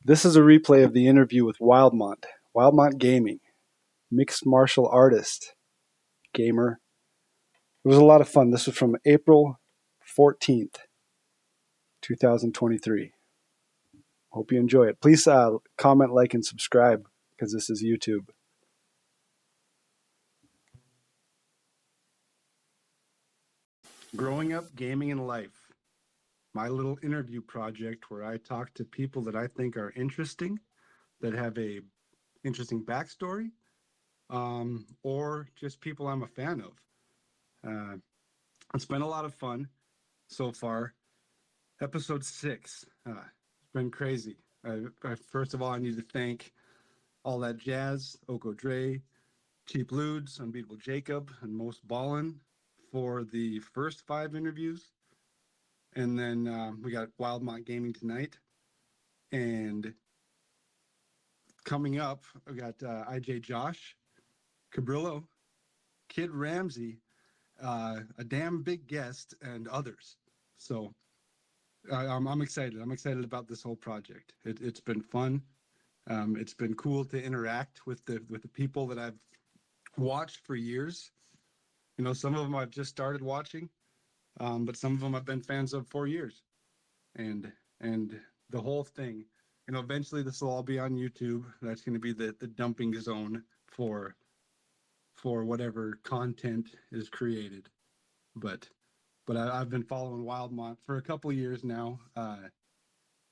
This is a replay of the interview with Wildmont, Wildmont Gaming, mixed martial artist, gamer. It was a lot of fun. This was from April 14th, 2023. Hope you enjoy it. Please comment, like, and subscribe because this is YouTube. Growing up, gaming, and life. My little interview project where I talk to people that I think are interesting, that have a interesting backstory, or just people I'm a fan of. It's been a lot of fun so far. Episode 6. It's been crazy. First of all, I need to thank All That Jazz, Oko Dre, Cheap Ludes, Unbeatable Jacob, and Most Ballin' for the first 5 interviews. And then we got Wildmont Gaming tonight. And coming up, we got IJ Josh, Cabrillo, Kid Ramsey, a damn big guest, and others. So I'm excited. I'm excited about this whole project. It's been fun. It's been cool to interact with the people that I've watched for years. You know, some of them I've just started watching, but some of them I've been fans of for years. And the whole thing, you know, eventually this will all be on YouTube. That's going to be the dumping zone for whatever content is created. But I've been following Wildmont for a couple of years now.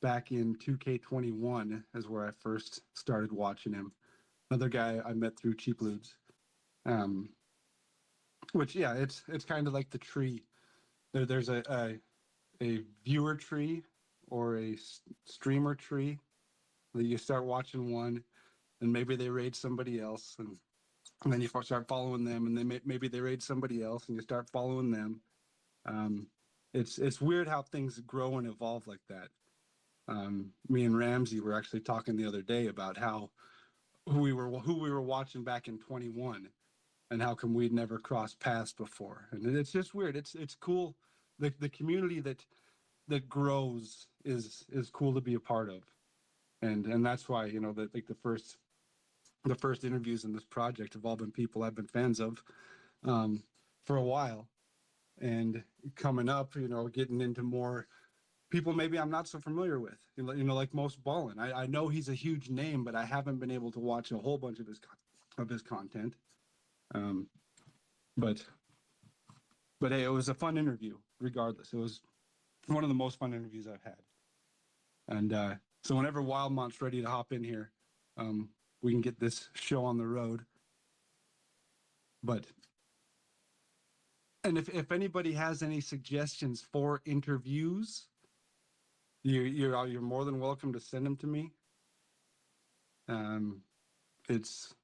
Back in 2K21 is where I first started watching him. Another guy I met through Cheap Ludes. Which, yeah, it's kind of like the tree. There's a viewer tree or a streamer tree that you start watching one, and maybe they raid somebody else, and then you start following them, and then maybe they raid somebody else, and you start following them. It's weird how things grow and evolve like that. Me and Ramsey were actually talking the other day about how who we were watching back in 21, and how come we'd never crossed paths before. And it's just weird. It's cool. The community that grows is cool to be a part of, and that's why, you know, that like the first interviews in this project have all been people I've been fans of for a while, and coming up, you know, getting into more people maybe I'm not so familiar with, you know, like Most Ballin'. I know he's a huge name, but I haven't been able to watch a whole bunch of his content. But hey, it was a fun interview. Regardless, it was one of the most fun interviews I've had. And so whenever Wildmont's ready to hop in here, we can get this show on the road. And if anybody has any suggestions for interviews, you're more than welcome to send them to me. It's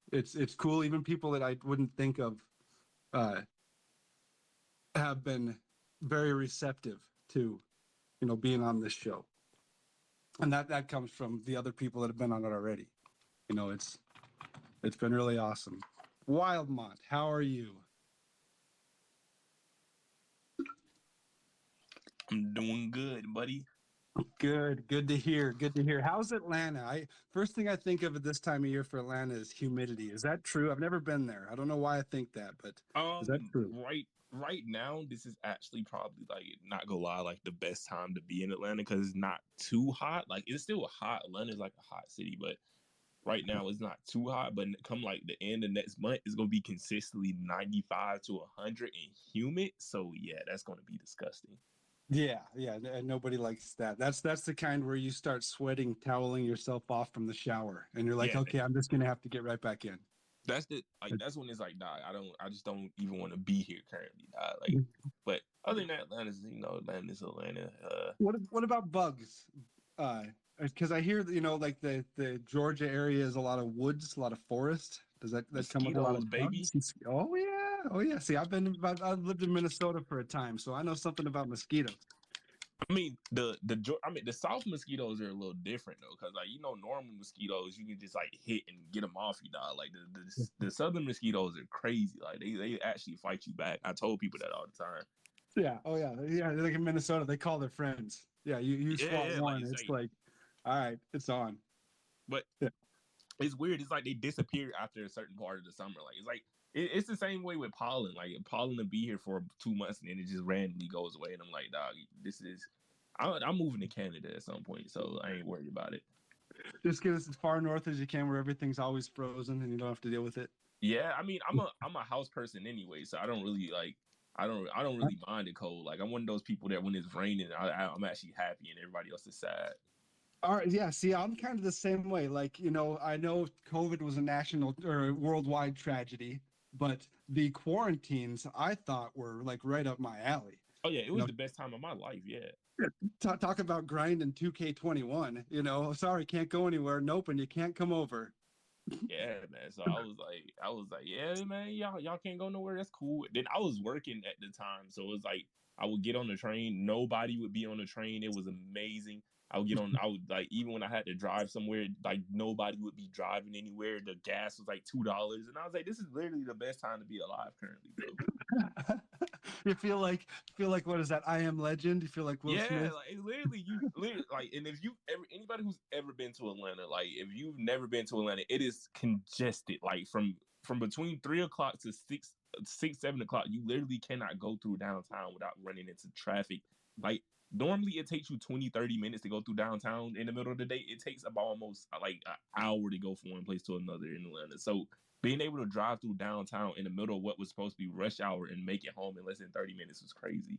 cool. Even people that I wouldn't think of have been very receptive to, you know, being on this show. And that comes from the other people that have been on it already. You know, it's been really awesome. Wildmont, how are you? I'm doing good, buddy. Good to hear. How's Atlanta? First thing I think of at this time of year for Atlanta is humidity. Is that true? I've never been there. I don't know why I think that, but is that true? Right now, this is actually probably, like, not gonna lie, like the best time to be in Atlanta because it's not too hot. Like, it's still hot. Atlanta is like a hot city, but right now it's not too hot. But come like the end of next month, it's gonna be consistently 95 to 100 and humid. So yeah, that's gonna be disgusting. Yeah, and nobody likes that. That's the kind where you start sweating, toweling yourself off from the shower, and you're like, Yeah, okay, I'm just gonna have to get right back in. that's when it's like, nah, I just don't even want to be here currently, nah. Like, but other than that, Atlanta's Atlanta. What about bugs? Because I hear that, you know, like the Georgia area is a lot of woods, a lot of forest. Does that come with a lot Mosquitoes, of baby. bugs? Oh yeah. See, I've lived in Minnesota for a time, so I know something about mosquitoes. I mean, the soft mosquitoes are a little different though, because like, normal mosquitoes you can just like hit and get them off you, dog. Like the southern mosquitoes are crazy. Like they actually fight you back. I told people that all the time. Yeah. Oh yeah. Like in Minnesota, they call their friends. Yeah. You Yeah, swat yeah. Like one, it's it's like like, all right, it's on. But Yeah. it's weird. It's like they disappear after a certain part of the summer. Like it's like it's the same way with pollen. Like pollen will be here for 2 months and then it just randomly goes away. And I'm like, dog, this is. I'm moving to Canada at some point, so I ain't worried about it. Just get us as far north as you can, where everything's always frozen and you don't have to deal with it. Yeah, I mean, I'm a house person anyway, so I don't really like. I don't really mind the cold. Like I'm one of those people that when it's raining, I'm actually happy and everybody else is sad. All right, yeah. See, I'm kind of the same way. Like, I know COVID was a national or worldwide tragedy, but the quarantines I thought were like right up my alley. Oh yeah, it You was know, the best time of my life. Yeah. talk about grinding 2K21. Sorry, can't go anywhere. Nope, and you can't come over. Yeah, man. So I was like, yeah, man, y'all can't go nowhere. That's cool. Then I was working at the time, so it was like I would get on the train. Nobody would be on the train. It was amazing. I would get on. I would like even when I had to drive somewhere, like nobody would be driving anywhere. The gas was like $2, and I was like, this is literally the best time to be alive currently, bro. You feel like what is that? I Am Legend. You feel like Will Yeah, Smith. like it's literally you literally like and if you ever anybody who's ever been to Atlanta, like if you've never been to Atlanta, it is congested. Like from between 3 o'clock to 7 o'clock, you literally cannot go through downtown without running into traffic. Like normally it takes you 20, 30 minutes to go through downtown in the middle of the day. It takes about almost like an hour to go from one place to another in Atlanta. So being able to drive through downtown in the middle of what was supposed to be rush hour and make it home in less than 30 minutes was crazy.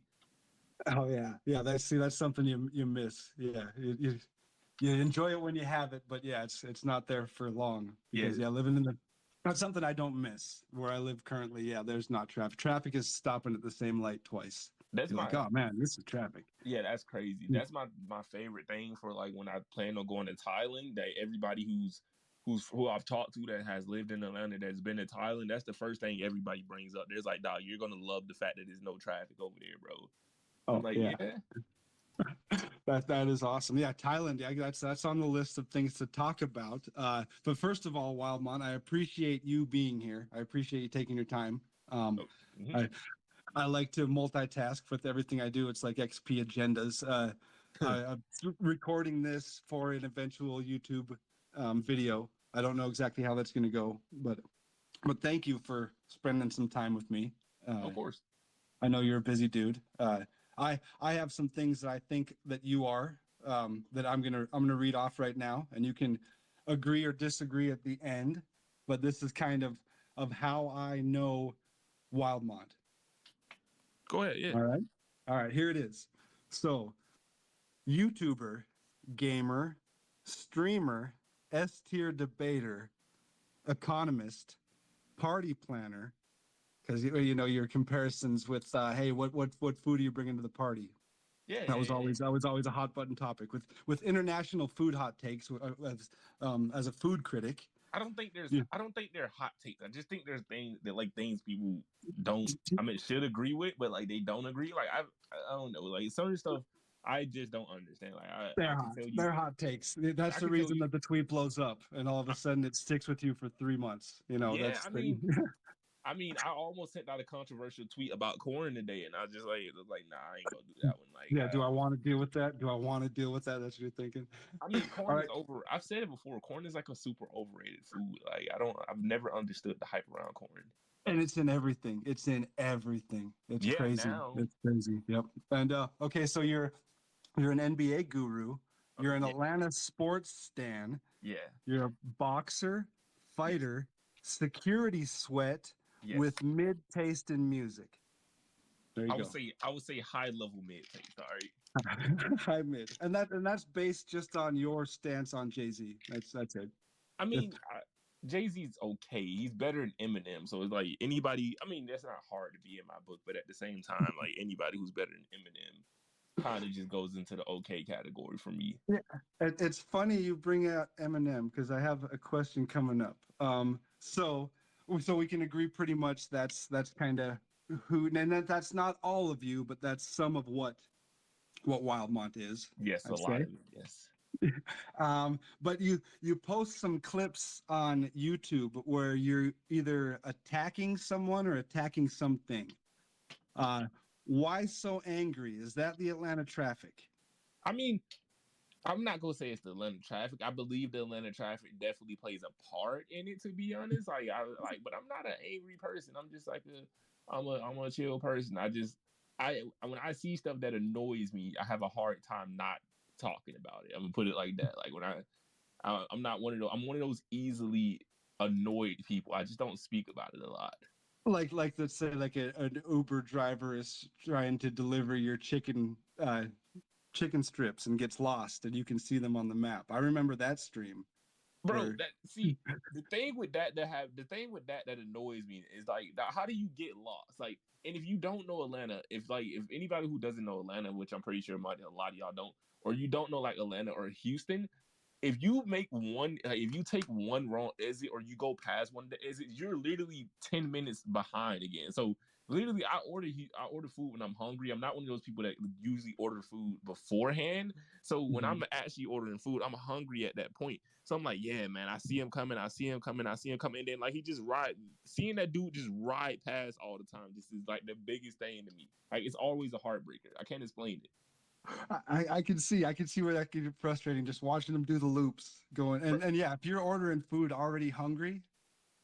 Oh yeah, yeah. That's something you miss. Yeah, you enjoy it when you have it, but yeah, it's not there for long Yeah, because living in the that's something I don't miss where I live currently. Yeah, there's not traffic. Traffic is stopping at the same light twice. that's You're my like, oh man, this is traffic. Yeah, that's crazy. That's my favorite thing for like when I plan on going to Thailand. That everybody who I've talked to that has lived in Atlanta that's been to Thailand, that's the first thing everybody brings up. There's like, dog, you're gonna love the fact that there's no traffic over there, bro. I'm Oh like, yeah, yeah, that is awesome. Yeah, Thailand. Yeah, that's on the list of things to talk about. But first of all, Wildmont, I appreciate you being here. I appreciate you taking your time. oh, mhm. I I like to multitask with everything I do. It's like XP agendas. I'm recording this for an eventual YouTube video. I don't know exactly how that's going to go, but thank you for spending some time with me. Of course. I know you're a busy dude. I have some things that I think that you are that I'm gonna read off right now, and you can agree or disagree at the end. But this is kind of how I know Wildmont. Go ahead. Yeah, All right. All right, here it is. So, YouTuber, gamer, streamer, S tier debater, economist, party planner, because your comparisons with hey, what food are you bringing to the party? yeah, That was yeah, yeah. always a hot button topic with international food hot takes as a food critic. Yeah. I don't think they're hot takes. I just think there's things that like things people don't. I mean, should agree with, but like they don't agree. Like I don't know. Like certain stuff I just don't understand. Like I They're can hot. tell you. They're hot takes. That's I the can tell reason you. that the tweet blows up, and all of a sudden it sticks with you for 3 months. Yeah, That's I the. mean, I almost sent out a controversial tweet about corn today, and I just like, nah, I ain't gonna do that one. Like, Yeah. Do I want to deal with that? Do I want to deal with that? That's what you're thinking. I mean, All corn is right. over. I've said it before. Corn is like a super overrated food. Like, I've never understood the hype around corn. And it's in everything. It's in everything. It's Yeah, crazy. now, It's crazy. Yep. And okay, so you're an NBA guru. You're an yeah, Atlanta sports stan. yeah, You're a boxer, yes, fighter, security sweat yes. with mid taste in music. There you go. I would say high level mid taste. All right. High mid, and that's based just on your stance on Jay-Z. That's it. I If, mean, Jay Z's okay. He's better than Eminem. So it's like anybody. I mean, that's not hard to be in my book, but at the same time, like anybody who's better than Eminem kind of just goes into the okay category for me. yeah, it's funny you bring out Eminem because I have a question coming up. So we can agree pretty much that's kind of who, and that's not all of you, but that's some of what Wildmont is, Yes, a I'd lot say. of it. Yes. But you post some clips on YouTube where you're either attacking someone or attacking something. Uh, why so angry? Is that the Atlanta traffic? I mean, I'm not gonna say it's the Atlanta traffic. I believe the Atlanta traffic definitely plays a part in it. To be honest, but I'm not an angry person. I'm just like I'm a chill person. I when I see stuff that annoys me, I have a hard time not talking about it. I'm gonna put it like that. Like when I'm not one of those. I'm one of those easily annoyed people. I just don't speak about it a lot. Like let's say like an Uber driver is trying to deliver your chicken strips and gets lost, and you can see them on the map. I remember that stream Bro, where that see the thing with that that annoys me is like how do you get lost? Like, and if you don't know Atlanta, if anybody who doesn't know Atlanta, which I'm pretty sure a lot of y'all don't, or you don't know like Atlanta or Houston, if you make one, like, if you take one wrong exit or you go past one of the exits, you're literally 10 minutes behind again. So literally, I order food when I'm hungry. I'm not one of those people that usually order food beforehand. So when Mhm. I'm actually ordering food, I'm hungry at that point. So I'm like, yeah, man, I see him coming, I see him coming, I see him coming. And then like he just seeing that dude just ride past all the time. This is like the biggest thing to me. Like it's always a heartbreaker. I can't explain it. I can see where that could get frustrating just watching them do the loops going and yeah, if you're ordering food already hungry,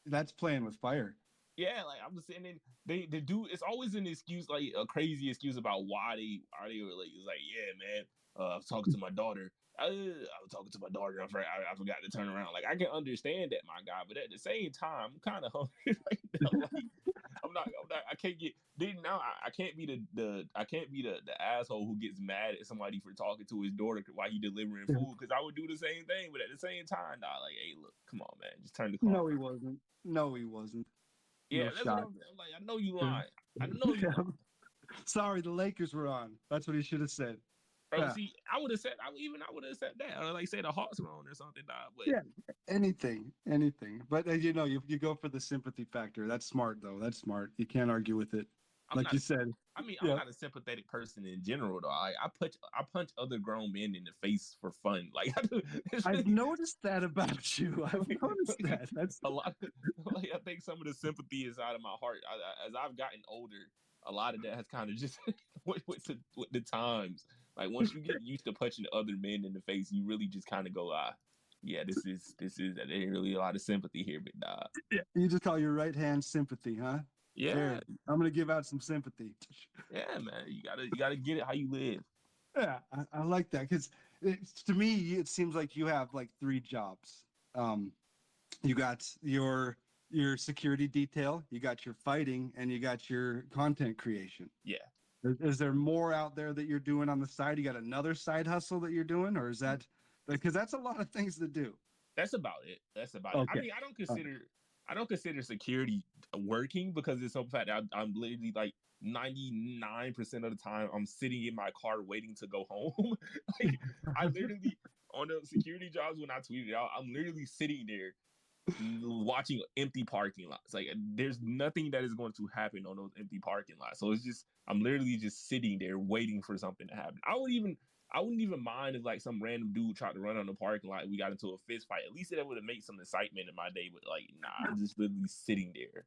that's playing with fire. Yeah, like I'm just saying, and they do. It's always an excuse, like a crazy excuse about why they were late. It's like, yeah, man, I was talking to my daughter. I was talking to my daughter. I forgot to turn around. Like I can understand that, my guy, but at the same time, I'm kind of hungry right now. Like I'm not. I can't get. Then now I can't be I can't be the asshole who gets mad at somebody for talking to his daughter while he delivering food because I would do the same thing. But at the same time, nah, like, hey, look, come on, man, just turn the car No, he around. wasn't. No, he wasn't. Yeah, No that's what shot. I'm like. I know you Yeah. lying. I know you lying. Sorry, the Lakers were on. That's what he should have said. Bro, Yeah. see, I would have said that. Or like say the Hawks were on or something, dog. But Yeah. Anything. But you go for the sympathy factor. That's smart though. That's smart. You can't argue with it. I'm Like not you said. I'm Yeah. not a sympathetic person in general though. I punch other grown men in the face for fun. Like I do it's I've really noticed that about you. I've noticed that. That's a lot of, like I think some of the sympathy is out of my heart. As I've gotten older, a lot of that has kind of just with the times. Like once you get used to punching other men in the face, you really just kind of go, yeah, this is there ain't really a lot of sympathy here, big dog. yeah. You just call your right hand sympathy, huh? Yeah, There. I'm gonna give out some sympathy. yeah, man. You gotta get it how you live. Yeah, I like that because to me it seems like you have like three jobs. Um, you got your security detail, you got your fighting, and you got your content creation. Yeah. Is there more out there that you're doing on the side? You got another side hustle that you're doing, or is that because that's a lot of things to do? That's about it. That's about it. I Okay. mean, I don't consider security working because it's so fact that I'm literally like 99% of the time I'm sitting in my car waiting to go home. Like I literally on the security jobs when I tweeted out, I'm literally sitting there watching empty parking lots. Like there's nothing that is going to happen on those empty parking lots. So it's just I'm literally just sitting there waiting for something to happen. I wouldn't even mind if like some random dude tried to run on the parking lot and we got into a fist fight. At least it would have made some excitement in my day. But like, nah, I'm just literally sitting there.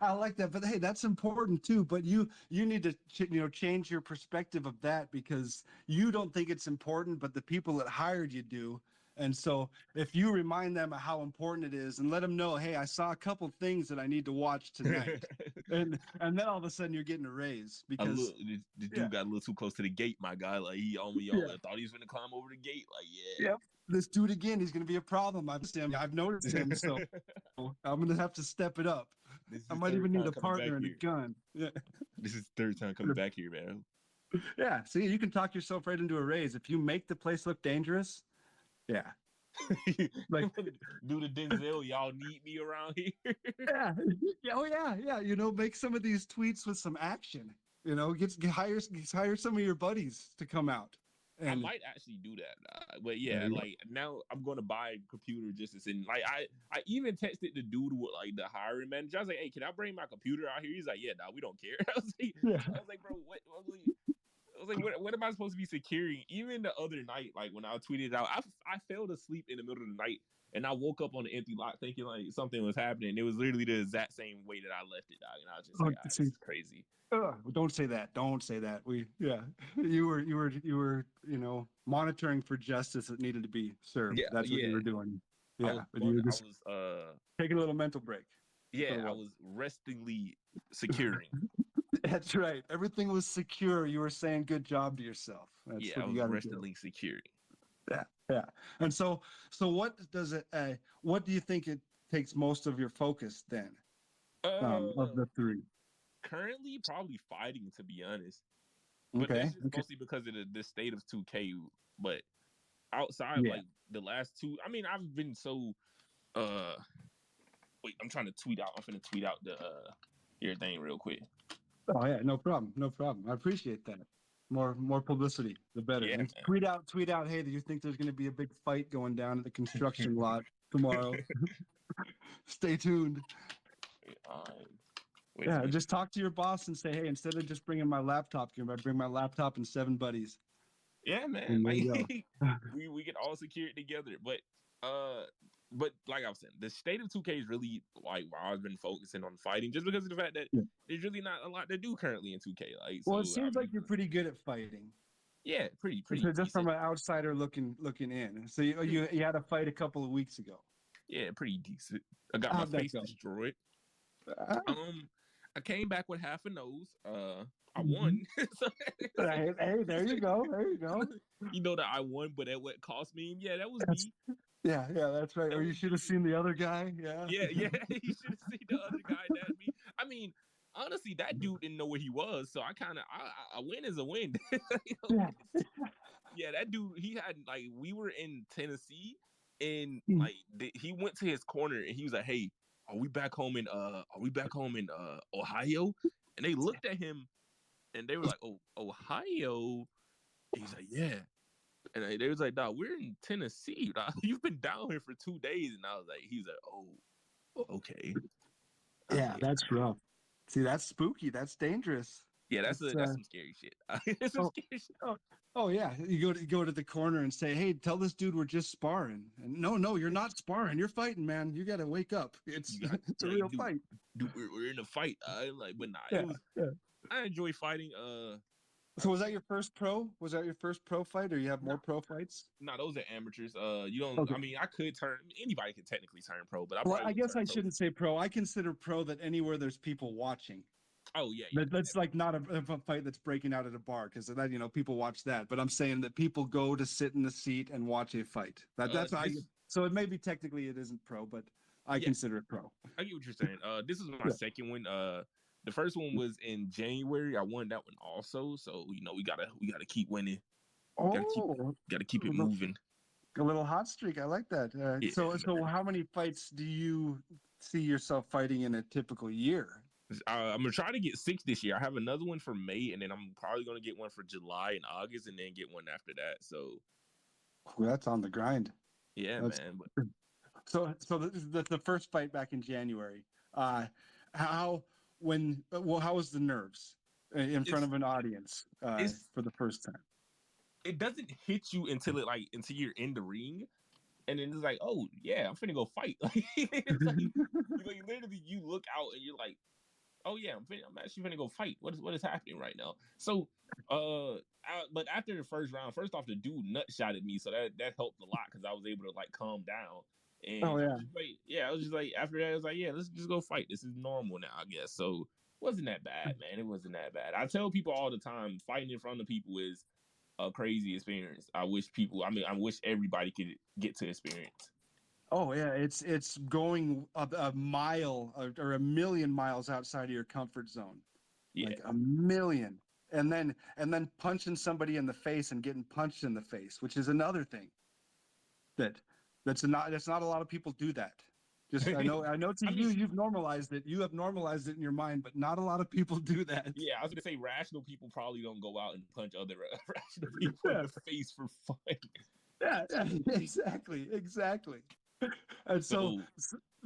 I like that, but hey, that's important too. But you need to change your perspective of that because you don't think it's important, but the people that hired you do. And so if you remind them of how important it is and let them know, hey, I saw a couple things that I need to watch tonight, and then all of a sudden you're getting a raise A because little, this yeah, dude got a little too close to the gate, my guy. Like he almost yeah, thought he was gonna climb over the gate. Like, yep. This dude again, he's going to be a problem. I've noticed him, so yeah. I'm going to have to step it up. This is I his might third even need time a coming back partner and a here. gun. Yeah. This is third time coming back here, man. Yeah, see, you can talk yourself right into a raise if you make the place look dangerous. Yeah, like Do the Denzel, y'all need me around here. yeah, yeah, oh yeah. Make some of these tweets with some action. Hire some of your buddies to come out. I And might actually do that, but there yeah, you like now I'm gonna buy a computer just to sit. Like I even texted the dude with like the hiring manager. I was like, "Hey, can I bring my computer out here?" He's like, "Yeah, nah, we don't care." go. Yeah, I was like, "Bro, what?" I was like, I was like, what am I supposed to be securing? Even the other night, like when I tweeted out, I fell asleep in the middle of the night and I woke up on an empty lot thinking like something was happening. It was literally the exact same way that I left it, dog. And I was just Oh, like, this see, is crazy. don't say that. Don't say that. You were monitoring for justice that needed to be served. Yeah, That's what you yeah. were doing. I Yeah, was but you were I just was taking a little mental break. That's what yeah, it I was. was restingly securing. That's right. Everything was secure. You were saying good job to yourself. That's Yeah, I what you was got to do. restingly securing. Yeah, yeah. And so what does it? What do you think it takes most of your focus then? Of Uh the three. Currently probably fighting, to be honest. But Okay. that's just Okay. mostly because of the state of 2K. But outside Yeah. like the last two, I mean, I've been so uh wait, I'm trying to tweet out. I'm finna tweet out the your thing real quick. Oh yeah. No problem. No problem. I appreciate that. More publicity, the better. Yeah, And tweet out. Hey, do you think there's going to be a big fight going down at the construction man. lot tomorrow? Stay tuned. Wait a Yeah. minute. Just talk to your boss and say, hey, instead of just bringing my laptop, can I bring my laptop and 7 buddies? Yeah, man. And there Like you go. we could all secure it together. Uh but like I was saying, the state of 2K is really like why I've been focusing on fighting, just because of the fact that Yeah. there's really not a lot to do currently in 2K. Like so Well, it I seems like mean you're pretty good at fighting. yeah, pretty So just from decent. an outsider looking in. So you had a fight a couple of weeks ago. Yeah, pretty decent. I got my How'd that face go? destroyed. Uh, I came back with half a nose. I mhm. won. So, Hey, there you go. There you go. you know that I won, but at what cost me? Yeah, that was That's, me. yeah, that's right. That Or you was should have me. seen the other guy. Yeah. Yeah, yeah. You should have seen the other guy that me. I mean, honestly, that dude didn't know where he was, so I kind of a win is a win. You know? Yeah. Yeah, that dude. He had like we were in Tennessee, and Mm. like he went to his corner and he was like, "Hey, are we back home in Ohio?" And they looked at him and they were like, "Oh, Ohio." And he's like, "Yeah." And they was like, "Dog, we're in Tennessee. Dog. You've been down here for 2 days." And I was like, "He's like, oh, okay." I was Yeah, like, that's rough. See, that's spooky. That's dangerous. "Yeah, That's that's some scary shit. That's some oh, scary shit." oh, oh yeah. You go to the corner and say, "Hey, tell this dude we're just sparring." And no, you're not sparring. You're fighting, man. You got to wake up. It's You got it's a like, real fight. we're in a fight. Like, but nah, Yeah, it was. yeah. I enjoy fighting. So was that your first pro? Was that your first pro fight, or you have more pro fights? No, those are amateurs. You don't. Okay. I mean, I could turn. Anybody could technically turn pro, but I Well, probably I wouldn't guess turn I pro. shouldn't say pro. I consider pro that anywhere there's people watching. Oh yeah, yeah. That's like not a fight that's breaking out at a bar because that people watch that. But I'm saying that people go to sit in the seat and watch a fight. That's I. This, So it may be technically it isn't pro, but I yeah, consider it pro. I get what you're saying. This is my Yeah. second one. The first one was in January. I won that one also. So we gotta keep winning. Gotta keep Oh, gotta keep it a moving. little hot streak. I like that. Yeah, So how many fights do you see yourself fighting in a typical year? I'm gonna try to get 6 this year. I have another one for May, and then I'm probably gonna get one for July and August, and then get one after that. So Well, that's on the grind. yeah, That's man. But so the first fight back in January. How how was the nerves in front it's of an audience it's for the first time? it doesn't hit you until you're in the ring, and then it's like, oh yeah, I'm finna go fight. Like it's like literally you look out and you're like, oh yeah, I'm actually gonna go fight. What is happening right now? So, but after the first round, first off, the dude nut shot at me, so that helped a lot because I was able to like calm down. And Oh I yeah. was just like, yeah, I was just like after that, I was like, yeah, let's just go fight. This is normal now, I guess. So it wasn't that bad, man. It wasn't that bad. I tell people all the time, fighting in front of people is a crazy experience. I wish everybody could get to experience. Oh yeah. It's going a mile or a million miles outside of your comfort zone, Yeah, like a million, and then punching somebody in the face and getting punched in the face, which is another thing that that's not a lot of people do that. Just I know to I you mean, you've normalized it. You have normalized it in your mind, but not a lot of people do that. yeah, I was gonna say rational people probably don't go out and punch other rational people in Yeah, the face for fun. yeah, exactly. And So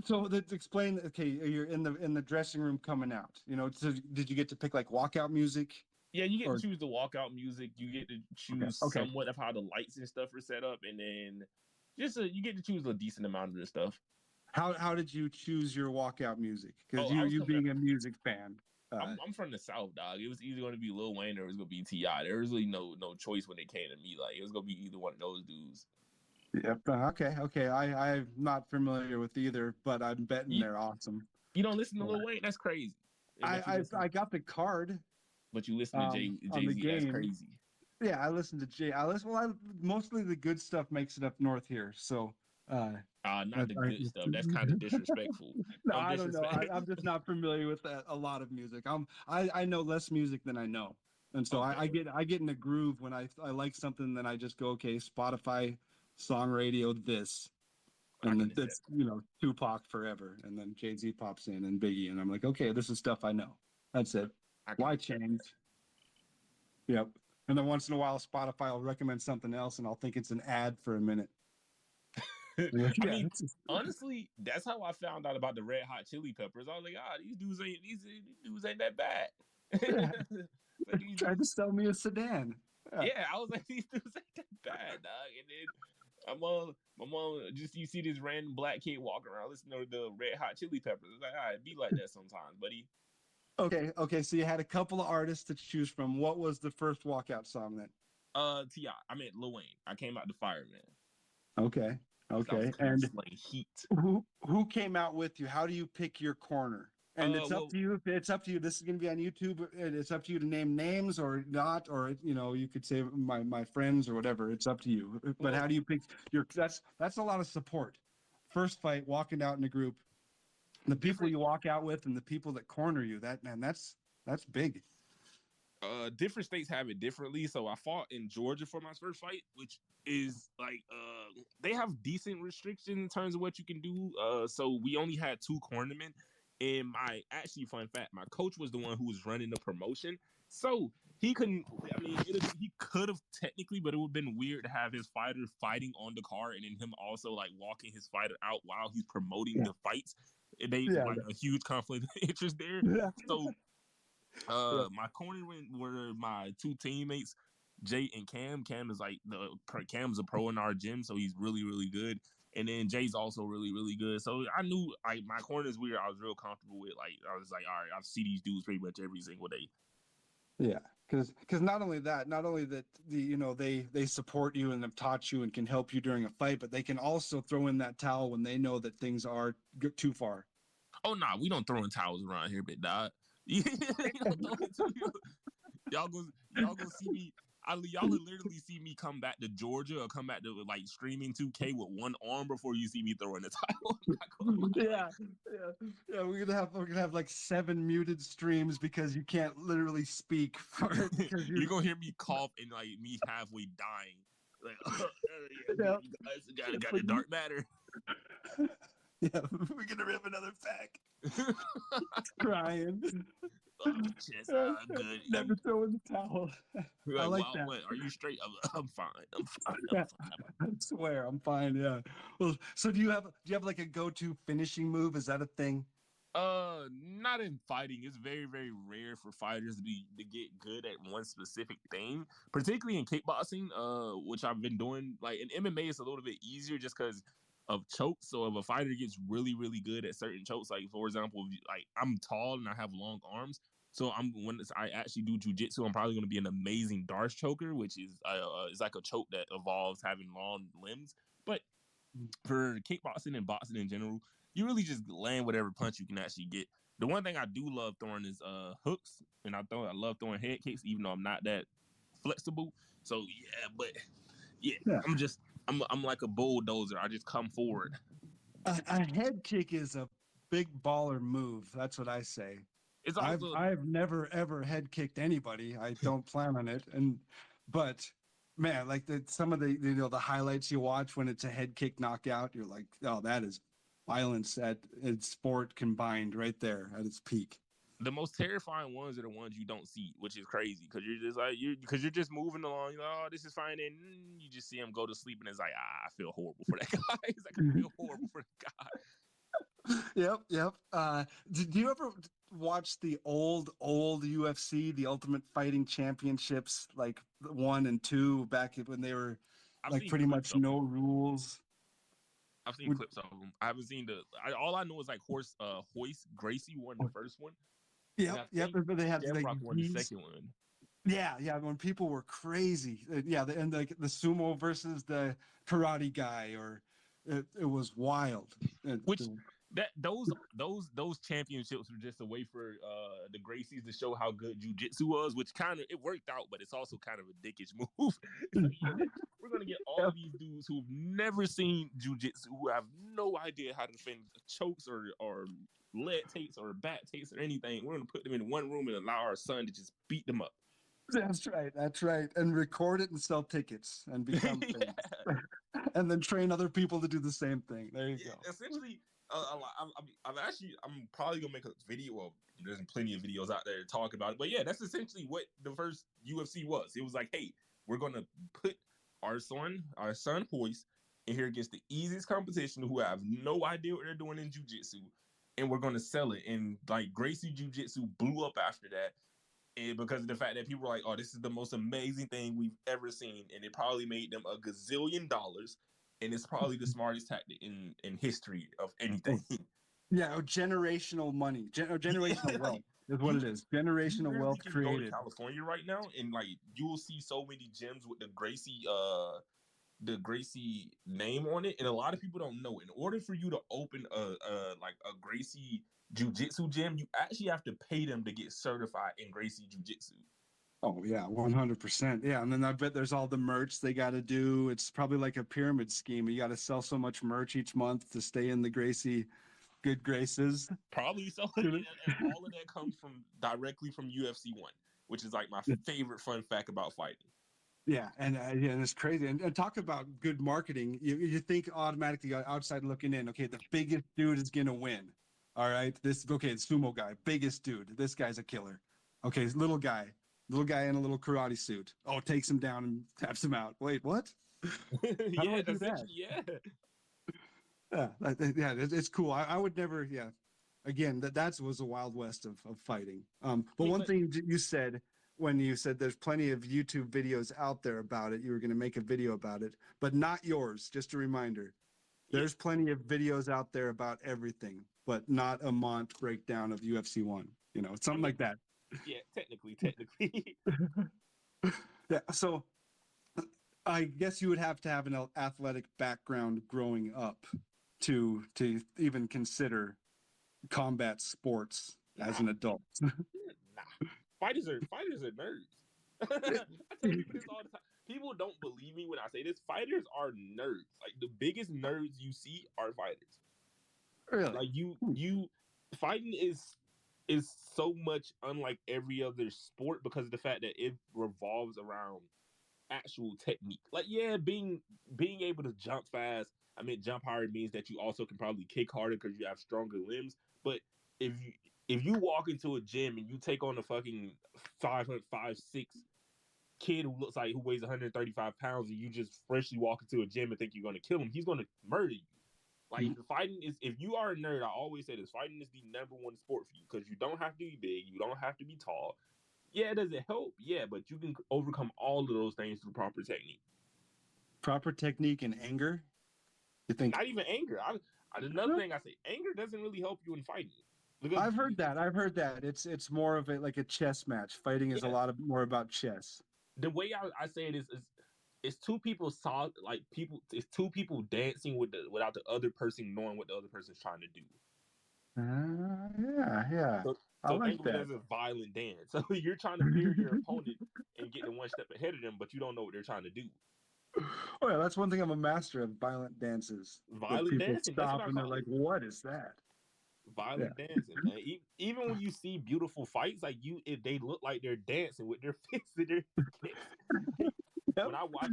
so that explain. Okay, you're in the dressing room coming out. So did you get to pick like walkout music? Yeah, you get to Or choose the walkout music. You get to okay, choose okay. somewhat of how the lights and stuff are set up, and then you get to choose a decent amount of the stuff. How did you choose your walkout music? Because Oh, I was you coming. being a music fan. I'm from the South, dog. It was either going to be Lil Wayne or it was going to be Ti. There was really no choice when it came to me. Like it was going to be either one of those dudes. Yep. Okay. Okay. I'm not familiar with either, but I'm betting You they're awesome. you don't listen to Yeah. Lil Wayne? That's crazy. But I got the card you listen to on Jay the Z. That's game. crazy. Yeah, I listen to Jay. Mostly the good stuff makes it up north here. So Not the good stuff. That's kind of disrespectful. no, No I don't know. disrespect. I'm just not familiar with a lot of music. I know less music than I know, and so Okay, I get in a groove when I like something. Then I just go, okay, Spotify, song radio, this, I and can then accept. that's Tupac forever, and then Jay-Z pops in and Biggie, and I'm like, okay, this is stuff I know. That's it. I can Why accept change? Yep. And then once in a while, Spotify will recommend something else, and I'll think it's an ad for a minute. that. I Yeah, mean, honestly, that's how I found out about the Red Hot Chili Peppers. I was like, these dudes ain't that bad. yeah. Like these Tried to dudes, sell me a sedan. Yeah. yeah, I was like, these dudes ain't that bad, dog. And then my mom, just you see this random black kid walking around listening to the Red Hot Chili Peppers. It's like, all right, be like that sometimes, buddy. Okay. Okay. So you had a couple of artists to choose from. What was the first walkout song then? Ti, I meant Lil Wayne. I came out the fire, man. Okay. I was Okay. coming And slaying heat. who came out with you? How do you pick your corner? And it's up Well, to you. It's up to you. This is going to be on YouTube. It's up to you to name names or not, or you could say my friends or whatever. It's up to you. But well, how do you pick your? That's a lot of support. First fight, walking out in a group, the people different you walk out with, and the people that corner you. That's big. different states have it differently. So I fought in Georgia for my first fight, which is like they have decent restrictions in terms of what you can do. So we only had 2 cornermen. And my actually fun fact, my coach was the one who was running the promotion. So he couldn't. I mean, he could have technically, but it would have been weird to have his fighter fighting on the card and then him also like walking his fighter out while he's promoting Yeah. the fights. And they Yeah. like a huge conflict of interest there. Yeah. So Yeah. my corner were my 2 teammates, Jay and Cam. Cam's a pro in our gym, so he's really, really good. And then Jay's also really, really good. So I knew like my corners I was real comfortable with. Like I was like, all right, I see these dudes pretty much every single day. Yeah, because not only that, they support you and have taught you and can help you during a fight, but they can also throw in that towel when they know that things are too far. Oh nah, we don't throw in towels around here, big dog. You don't throw y'all gonna see me. Y'all will literally see me come back to Georgia or come back to like streaming 2K with one arm before you see me throwing the title. I'm not gonna lie. Yeah, yeah. We're gonna have like 7 muted streams because you can't literally speak for it because You're gonna hear me cough and like me halfway dying. Like, yeah, you guys got but the dark matter. yeah, we're gonna rip another pack. Crying. Chest, good. Never throw in the towel. You're I like, like wow, that. what? Are you straight? I'm fine. I'm fine. Yeah, I swear I'm fine. Yeah. Well, so do you have like a go-to finishing move? Is that a thing? Not in fighting. It's very, very rare for fighters to get good at one specific thing, particularly in kickboxing, which I've been doing. Like in MMA, it's a little bit easier just because of chokes. So if a fighter gets really, really good at certain chokes, like for example, like I'm tall and I have long arms, so I actually do jujitsu, I'm probably going to be an amazing Darce choker, which is like a choke that involves having long limbs. But for kickboxing and boxing in general, you really just land whatever punch you can actually get. The one thing I do love throwing is hooks, and I love throwing head kicks, even though I'm not that flexible. So yeah, but yeah, Yeah. I'm like a bulldozer. I just come forward. A head kick is a big baller move. That's what I say. It's I've also I've never ever head kicked anybody. I don't plan on it. But man, like some of the highlights you watch when it's a head kick knockout, you're like, oh, that is violence at sport combined right there at its peak. the most terrifying ones are the ones you don't see, which is crazy because you're just moving along. You're like, oh, this is fine, and you just see him go to sleep, and it's like, I feel horrible for that guy. It's like I feel horrible for the guy. Yep, yep. Did you ever watch the old UFC, the Ultimate Fighting Championships, like the 1 and 2, back when they were I've like seen pretty clips much of them. no rules? I've seen Would, clips of them. I haven't seen all I know is like Hoist Gracie won the first one, and yep, I yep. think But they had like Shamrock won the these. second one. Yeah, yeah. When people were crazy, yeah, and the sumo versus the karate guy, or it was wild. Which that those championships were just a way for the Gracies to show how good jujitsu was, which kind of it worked out, but it's also kind of a dickish move. It's like, yeah, we're gonna get all of these dudes who've never seen jujitsu, who have no idea how to defend chokes or leg takes or back takes or anything. We're gonna put them in one room and allow our son to just beat them up. That's right. That's right. And record it and sell tickets and become famous. Yeah. And then train other people to do the same thing. There you Yeah, go. essentially, I'm probably gonna make a video. Well, there's plenty of videos out there to talk about it, but yeah, that's essentially what the first UFC was. It was like, hey, we're gonna put our son Hoist in here against the easiest competition who have no idea what they're doing in jujitsu, and we're gonna sell it. And like Gracie Jiu-Jitsu blew up after that. And because of the fact that people were like, "Oh, this is the most amazing thing we've ever seen," and it probably made them $1 gazillion, and it's probably the smartest tactic in history of anything. Oh, yeah. Oh, generational money, Yeah, generational wealth like is what you it is. you Generational literally wealth can go to created. California right now and like you'll see so many gyms with the Gracie name on it, and a lot of people don't know. In order for you to open a Gracie Jiu-Jitsu gym, you actually have to pay them to get certified in Gracie Jiu-Jitsu. Oh yeah, 100%. Yeah, and then I bet there's all the merch they got to do. It's probably like a pyramid scheme. You got to sell so much merch each month to stay in the Gracie good graces. Probably so, and all of that comes from directly from UFC one, which is like my favorite fun fact about fighting. Yeah, yeah, and it's crazy. And talk about good marketing. You think automatically outside looking in. Okay, the biggest dude is gonna win. All right, this okay, the sumo guy, biggest dude. This guy's a killer. Okay, little guy in a little karate suit. Oh, takes him down and taps him out. Wait, what? How do Yeah, I do that? essentially, yeah. Yeah, yeah, it's cool. I would never. Yeah, again, that was a wild west of fighting. I But mean, one but thing you said when you said there's plenty of YouTube videos out there about it, you were going to make a video about it, but not yours. Just a reminder. yeah, There's plenty of videos out there about everything, but not a Mont breakdown of UFC one. I Something mean, like that. yeah, technically. Yeah. So I guess you would have to have an athletic background growing up to even consider combat sports as Nah, an adult. nah. Fighters are nerds. I tell people this all the time. People don't believe me when I say this. Fighters are nerds. Like the biggest nerds you see are fighters. Really? Like you fighting is so much unlike every other sport because of the fact that it revolves around actual technique. Like yeah, being able to jump fast. I mean, jump higher means that you also can probably kick harder because you have stronger limbs. But if you if you walk into a gym and you take on a fucking 5'6" kid who looks like who weighs 135 pounds and you just freshly walk into a gym and think you're gonna kill him, he's gonna murder you. Like fighting is if you are a nerd, I always say this, fighting is the number one sport for you because you don't have to be big, you don't have to be tall. Yeah, does it help? Yeah, but you can overcome all of those things through proper technique. Proper technique and anger? You think? Not even anger. Another thing I say, anger doesn't really help you in fighting because I've heard that. I've heard that. It's more of like a chess match. Fighting is a yeah, lot of more about chess. the way I say it is it's two people saw like people it's two people dancing without the other person knowing what the other person's trying to do. Yeah, yeah. So I so like think of it that. as a violent dance. So you're trying to mirror your opponent and get them one step ahead of them, but you don't know what they're trying to do. Oh yeah, that's one thing I'm a master of, violent dances. That Violent people dancing, that's what stop I and they're call like, it. "What is that?" Yeah. Violent dancing, man. Even when you see beautiful fights, like if they look like they're dancing with their fists and their kicks. Yep. When I watch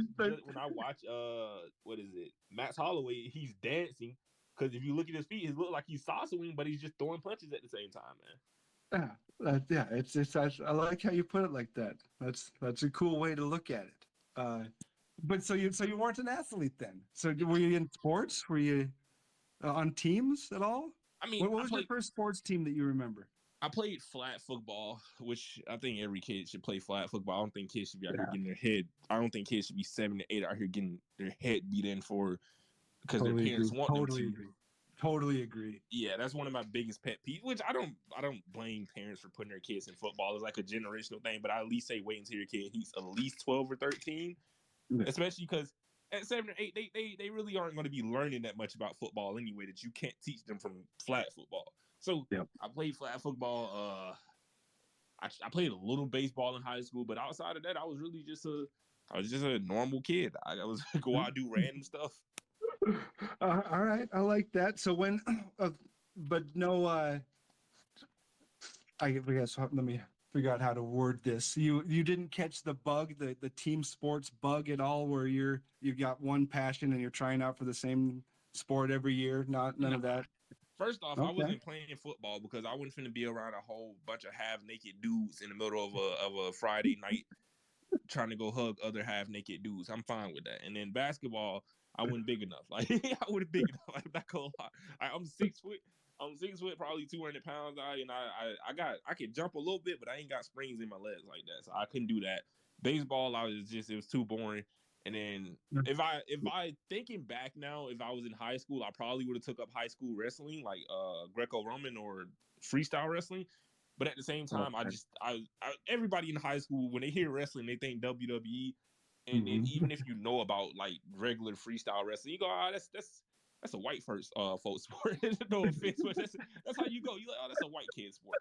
what is it, Max Holloway, he's dancing because if you look at his feet, he look like he's salsaing, but he's just throwing punches at the same time, man. Yeah, yeah. I like how you put it like that. That's a cool way to look at it. But so you weren't an athlete then. So were you in sports? Were you on teams at all? I mean, What was your first sports team that you remember? I played flat football, which I think every kid should play flat football. I don't think kids should be out here Yeah, getting their head. I don't think kids should be 7 to 8 out here getting their head beat in for because their totally agree. parents want them Totally to. agree. Totally agree. Yeah, that's one of my biggest pet peeves. Which I don't blame parents for putting their kids in football. It's like a generational thing. But I at least say wait until your kid he's at least 12 or 13, Yeah. especially because at 7 or 8 they really aren't going to be learning that much about football anyway. That you can't teach them from flat football. So Yep. I played flat football. I played a little baseball in high school, but outside of that, I was just a normal kid. I was go out and do random stuff. All right, I like that. So when, but no, I guess let me figure out how to word this. You didn't catch the bug, the team sports bug at all, where you've got one passion and you're trying out for the same sport every year. None of that. First off, I Okay. wasn't playing football because I wasn't finna be around a whole bunch of half naked dudes in the middle of a Friday night trying to go hug other half naked dudes. I'm fine with that. And then basketball, I wasn't big enough. Like I wasn't big enough. I'm not gonna lie. I'm 6 foot. I'm 6 foot, probably 200 pounds. I can jump a little bit, but I ain't got springs in my legs like that, so I couldn't do that. Baseball, it was too boring. And then if I thinking back now, if I was in high school, I probably would have took up high school wrestling, like Greco-Roman or freestyle wrestling. But at the same time, Okay. everybody in high school when they hear wrestling, they think WWE. And then Mhm. even if you know about like regular freestyle wrestling, you go, that's a white first folk sport. No offense, but that's how you go. You like, oh, that's a white kid sport.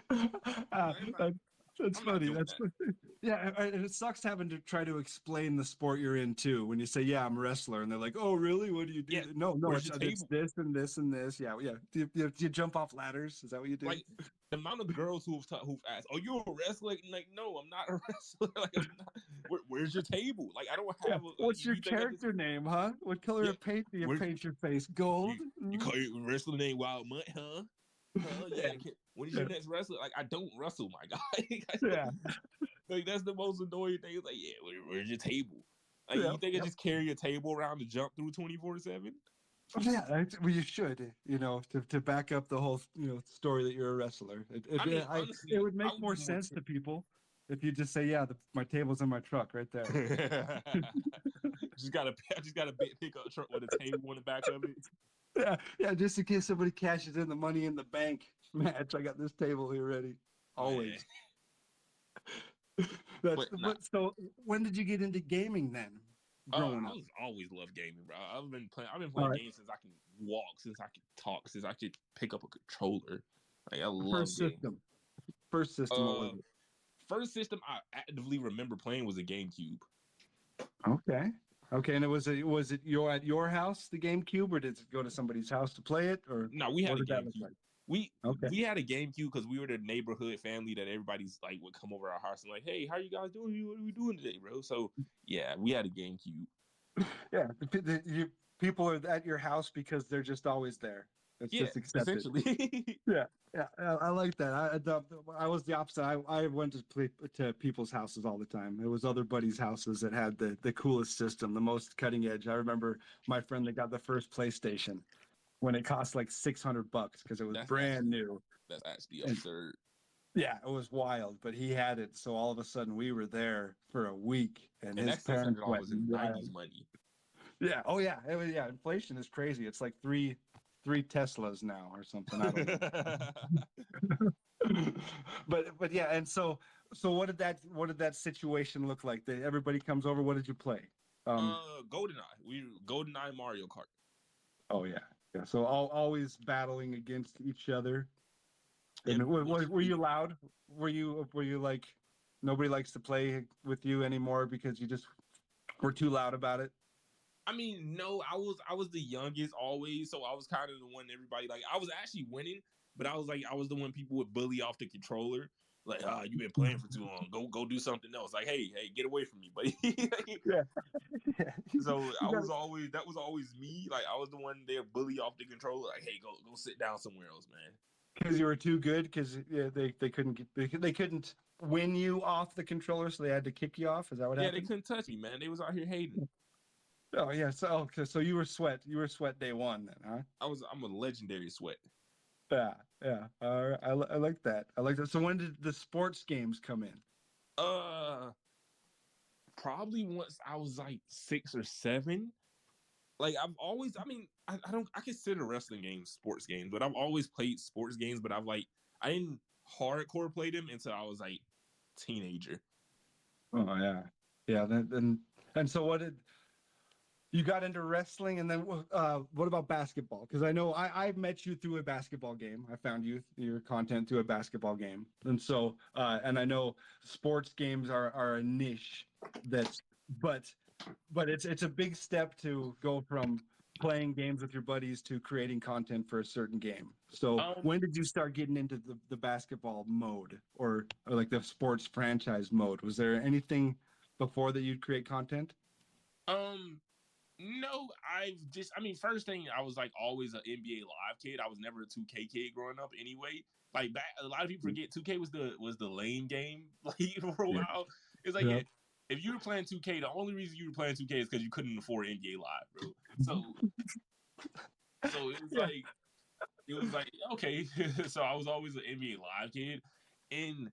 uh, I'm not, that, that's I'm not funny. doing That's that. yeah, and it sucks having to try to explain the sport you're in too. When you say, "Yeah, I'm a wrestler," and they're like, "Oh, really? What do you do?" Yeah, No, where's it's your it's table? this and this and this. Yeah, yeah. Do you jump off ladders? Is that what you do? Like the amount of girls who've asked, "Oh, you're a wrestler?" Like, no, I'm not a wrestler. Like, I'm not. Where's your table? Like, I don't Yeah. have a. Like, What's your you think I just character name, huh? What color yeah? of paint do you Where's paint your face? Gold? you call your wrestler name Wildmont, huh? Huh? Yeah, When is yeah, your next wrestler? Like, I don't wrestle, my guy. yeah, Like, that's the most annoying thing. It's like, yeah, where's your table? Like, yeah. you think I Yep. just carry a table around to jump through 24/7? Yeah, well, you should, to back up the whole, story that you're a wrestler. I mean, It honestly, would I make would more be more. sense to people if you just say, "Yeah, my table's in my truck right there." I just got a big pickup truck with a table on the back of it. Yeah, yeah, just in case somebody cashes in the money in the bank match, I got this table here ready. Man, Always. That's but nah, but so when did you get into gaming then? Growing I up. was always loved gaming, bro. I've been All playing right. games since I can walk, since I can talk, since I could pick up a controller. Like I love First games. system. First system, what Uh, was it? First system I actively remember playing was a GameCube. Okay. Okay, and was it at your house, the GameCube, or did it go to somebody's house to play it, or No, we had what a did that look GameCube. like? We Okay. we had a GameCube because we were the neighborhood family that everybody's like would come over our house and like, hey, how you guys doing? What are we doing today, bro? So yeah, we had a GameCube. Yeah, people are at your house because they're just always there. It's Yeah, just accepted. essentially. Yeah, yeah, I like that. I was the opposite. I went to people's houses all the time. It was other buddies' houses that had the coolest system, the most cutting edge. I remember my friend that got the first PlayStation when it cost like $600 because it was that's brand actually new. that's actually And absurd. yeah, it was wild. But he had it, so all of a sudden we were there for a week, and And his that's six parents hundred went dollars in wild. '90s money. Yeah. Oh yeah. Yeah. Inflation is crazy. It's like three Teslas now or something. I don't know. But yeah, and so what did that situation look like? Everybody comes over. What did you play? Um. GoldenEye. GoldenEye Mario Kart. Oh yeah. Yeah. So always battling against each other. And Every once a were you week. loud? Were you like nobody likes to play with you anymore because you just were too loud about it? I mean, no, I was the youngest always, so I was kind of the one everybody like. I was actually winning, but I was the one people would bully off the controller. Like, you've been playing for too long. Go do something else. Like, hey, get away from me, buddy. Yeah. Yeah. So You got that was always me. Like, I was the one there bully off the controller. Like, hey, go sit down somewhere else, man. because you were too good because yeah, they couldn't they couldn't win you off the controller, so they had to kick you off. Is that what Yeah, they happened? couldn't touch me, man. They was out here hating. Oh yeah, so okay, so you were sweat day one then, huh? I'm a legendary sweat. Yeah, yeah. I like that. I like that. So when did the sports games come in? Uh, Probably once I was like 6 or 7. Like I've always, I mean, I don't, I consider wrestling games sports games, but I've always played sports games. But I didn't hardcore play them until I was like teenager. Oh yeah, yeah. And so what did you got into wrestling, and then what about basketball? Because I know I met you through a basketball game. I found your content through a basketball game, and so and I know sports games are a niche that's but it's a big step to go from playing games with your buddies to creating content for a certain game. So Um, when did you start getting into the basketball mode or like the sports franchise mode? Was there anything before that you'd create content? um, no, I mean, first thing, I was like always an NBA Live kid. I was never a 2K kid growing up anyway. Like back, a lot of people forget 2K was the lame game like for a Yeah. while. It's like Yeah. if you were playing 2K, the only reason you were playing 2K is because you couldn't afford NBA Live, bro. So Yeah. it was like okay. So I was always an NBA Live kid, and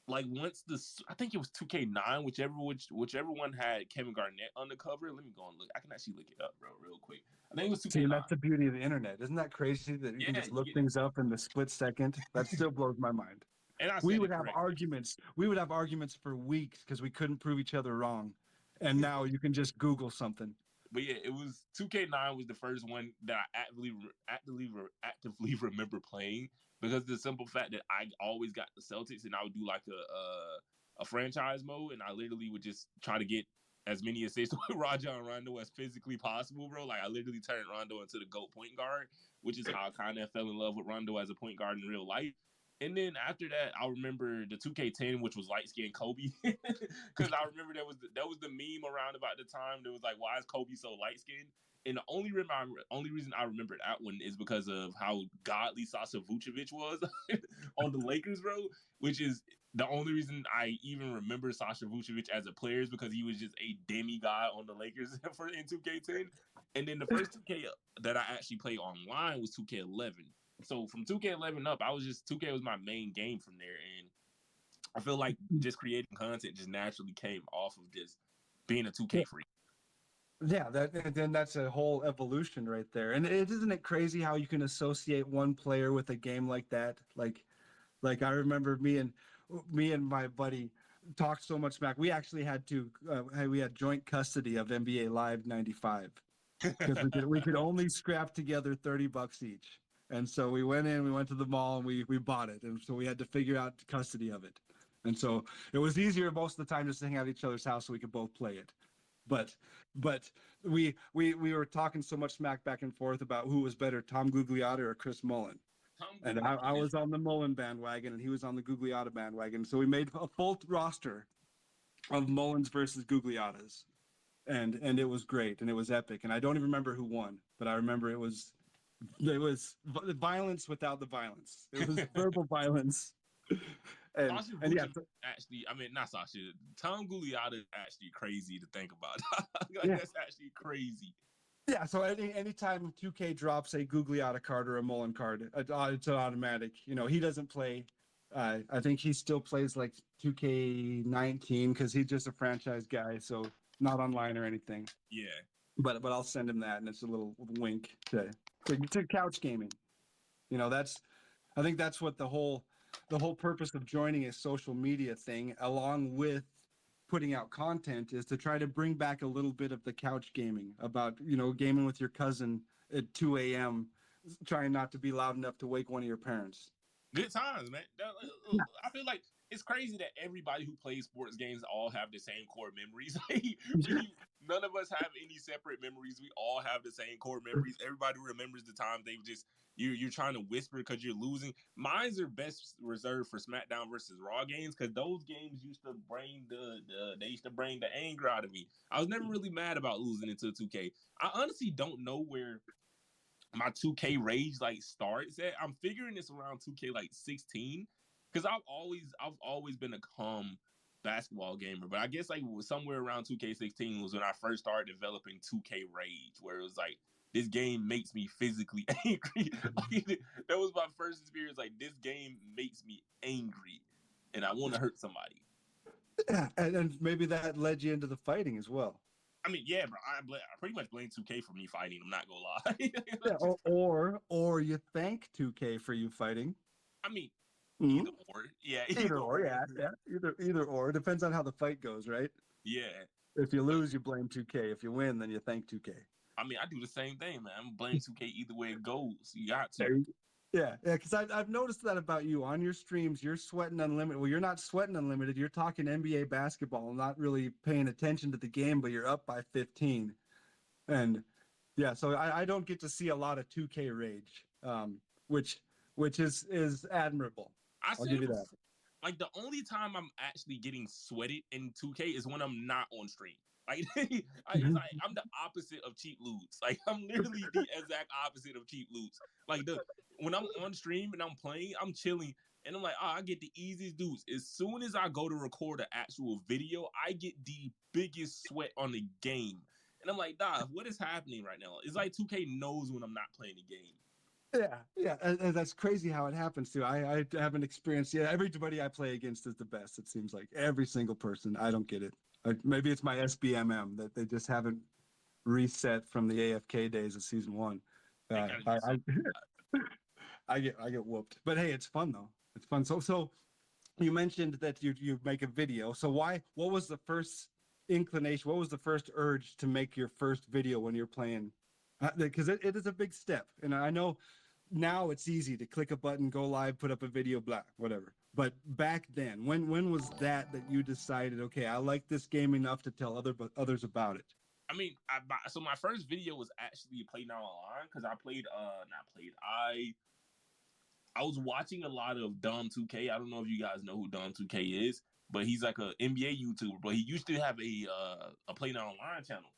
like once I think it was 2K9, whichever one had Kevin Garnett on the cover. Let me go and look. I can actually look it up, bro, real quick. I think it was See, and 2K9. that's the beauty of the internet. Isn't that crazy that you can Yeah, just you look get, things up in the split second? That still blows my mind. and I We said would it have correctly. arguments. We would have arguments for weeks because we couldn't prove each other wrong. And now you can just Google something. But yeah, it was 2K9 was the first one that I actively remember playing because the simple fact that I always got the Celtics and I would do like a franchise mode and I literally would just try to get as many assists with Rajon Rondo as physically possible, bro. Like I literally turned Rondo into the GOAT point guard, which is how I kind of fell in love with Rondo as a point guard in real life. And then after that, I remember the 2K10, which was light skinned Kobe, because I remember that was the meme around about the time. That was like, why is Kobe so light skinned? And the only reason I remember that one is because of how godly Sasha Vucevic was on the Lakers, bro. Which is the only reason I even remember Sasha Vucevic as a player is because he was just a demigod on the Lakers for in 2K10. And then the first 2K that I actually played online was 2K11. So from 2K11 up, I was just 2K was my main game from there, and I feel like just creating content just naturally came off of just being a 2K freak. Yeah, that and then that's a whole evolution right there. And it isn't it crazy how you can associate one player with a game like that? Like I remember me and my buddy talked so much smack. We actually had to we had joint custody of NBA Live 95 because we could only scrap together $30 each. And so we went to the mall and we bought it. And so we had to figure out custody of it. And so it was easier most of the time just to hang out at each other's house so we could both play it. But but we were talking so much smack back and forth about who was better, Tom Gugliotta or Chris Mullen. Tom And Gugliotta I is was on the Mullen bandwagon and he was on the Gugliotta bandwagon. So we made a full roster of Mullins versus Gugliottas. And it was great and it was epic. And I don't even remember who won, but I remember it was violence without the violence. It was verbal violence. Sasha And yeah, Vucevic actually, I mean, not Sasha. Tom Gugliotta is actually crazy to think about. Like yeah. that's actually crazy. Yeah, so anytime 2K drops a Gugliotta card or a Mullen card, it's an automatic. You know, he doesn't play. I think he still plays like 2K19 because he's just a franchise guy, so not online or anything. Yeah. But I'll send him that, and it's a little wink to couch gaming. You know, I think that's what the whole purpose of joining a social media thing, along with putting out content, is to try to bring back a little bit of the couch gaming about gaming with your cousin at 2 a.m. trying not to be loud enough to wake one of your parents. Good times, man. I feel like it's crazy that everybody who plays sports games all have the same core memories. None of us have any separate memories. We all have the same core memories. Everybody remembers the time they just you're trying to whisper because you're losing. Mine's are best reserved for SmackDown versus Raw games because those games used to bring they used to bring the anger out of me. I was never really mad about losing into 2K. I honestly don't know where my 2K rage like starts at. I'm figuring this around 2K like 16 because I've always been a calm basketball gamer, but I guess like somewhere around 2K16 was when I first started developing 2K Rage, where it was like this game makes me physically angry. Like, that was my first experience. Like this game makes me angry, and I want to hurt somebody. Yeah, and maybe that led you into the fighting as well. I mean, yeah, bro. I pretty much blame 2K for me fighting. I'm not gonna lie. Yeah, or you thank 2K for you fighting. I mean, Mhm. either or. Yeah, Either or, yeah, yeah. Either or. It depends on how the fight goes, right? Yeah. If you lose, you blame 2K. If you win, then you thank 2K. I mean, I do the same thing, man. I'm blame 2K either way it goes. You got to. Yeah, yeah, because I've noticed that about you on your streams. You're sweating unlimited. Well, you're not sweating unlimited. You're talking NBA basketball, not really paying attention to the game, but you're up by 15. And yeah, so I don't get to see a lot of 2K rage, which which is admirable. I I'll said give it you that. before. Like the only time I'm actually getting sweated in 2K is when I'm not on stream. Like, it's like I'm the opposite of cheap loots. Like I'm literally the exact opposite of cheap loots. Like when I'm on stream and I'm playing, I'm chilling, and I'm like, oh, I get the easiest dudes. As soon as I go to record an actual video, I get the biggest sweat on the game. And I'm like, nah, what is happening right now? It's like 2K knows when I'm not playing the game. Yeah, yeah, and that's crazy how it happens too. I haven't experienced. Yeah, everybody I play against is the best. It seems like every single person. I don't get it. Maybe it's my SBMM that they just haven't reset from the AFK days of season one. They Uh, gotta do I, I something. I get whooped, but hey, it's fun though. It's fun. So you mentioned that you make a video. So why? What was the first inclination? What was the first urge to make your first video when you're playing? Because it is a big step, and I know now it's easy to click a button, go live, put up a video, blah, whatever. But back then, when was that you decided, okay, I like this game enough to tell others about it? I mean, so my first video was actually Play Now Online because I played, not played. I was watching a lot of Dom 2K. I don't know if you guys know who Dom 2K is, but he's like a NBA YouTuber. But he used to have a Play Now Online channel.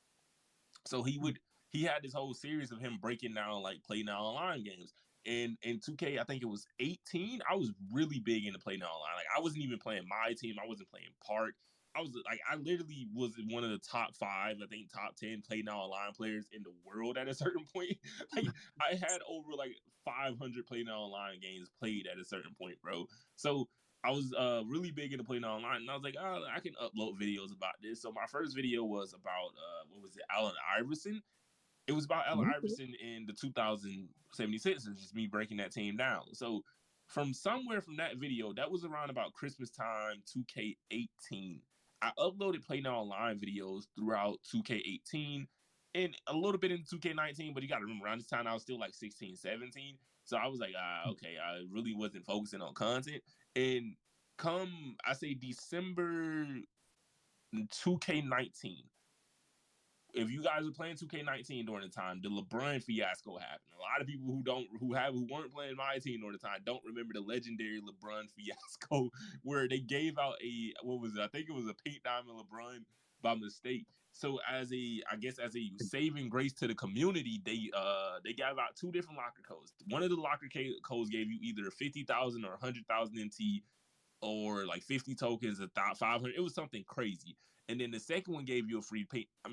So he had this whole series of him breaking down like Play Now Online games. And in 2K, I think it was 18. I was really big into Play Now Online. Like I wasn't even playing my team. I wasn't playing Park. I was like, I literally was one of the top 5, I think top 10 Play Now Online players in the world at a certain point. Like I had over like 500 Play Now Online games played at a certain point, bro. So I was really big into Play Now Online, and I was like, oh, I can upload videos about this. So my first video was about what was it, Allen Iverson. It was about Allen Iverson in the 2076 and just me breaking that team down. So from somewhere from that video, that was around about Christmas time, 2K18. I uploaded Play Now Online videos throughout 2K18 and a little bit in 2K19, but you got to remember, around this time, I was still like 16, 17. So I was like, okay, I really wasn't focusing on content. And come, I say December 2K19, if you guys were playing 2K19 during the time, the LeBron fiasco happened. A lot of people who weren't playing my team during the time don't remember the legendary LeBron fiasco where they gave out a, what was it? I think it was a pink diamond LeBron by mistake. So as a saving grace to the community, they gave out 2 different locker codes. One of the locker codes gave you either 50,000 or 100,000 NT or like 50 tokens, 500. It was something crazy. And then the second one gave you a free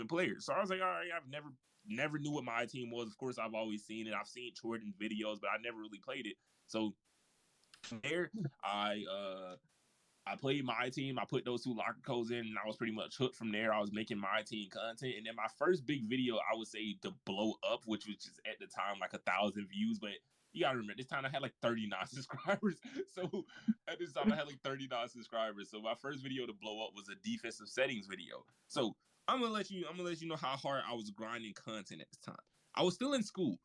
player. So I was like, all right, I've never knew what my team was. Of course, I've always seen it. I've seen Jordan videos, but I never really played it. So there, I played my team. I put those 2 locker codes in, and I was pretty much hooked from there. I was making my team content, and then my first big video, I would say, to blow up, which was just at the time like 1,000 views, but you gotta remember, this time I had like 39 subscribers. So at this time I had like 39 subscribers. So my first video to blow up was a defensive settings video. So I'm gonna let you know how hard I was grinding content at this time. I was still in school.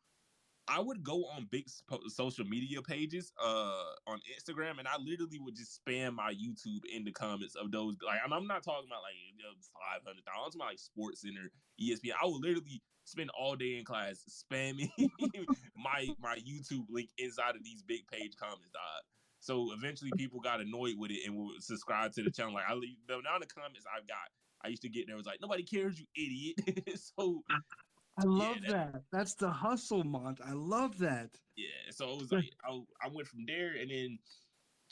I would go on big social media pages on Instagram, and I literally would just spam my YouTube in the comments of those. Like, I'm not talking about like 500,000. I'm talking about like Sports Center, ESPN. I would literally spend all day in class spamming my YouTube link inside of these big page comments, dog. So eventually, people got annoyed with it and would subscribe to the channel. Like the amount of comments I used to get there was like, nobody cares, you idiot. So I yeah, love that. That's the hustle, Mont. I love that. yeah. So it was like I went from there, and then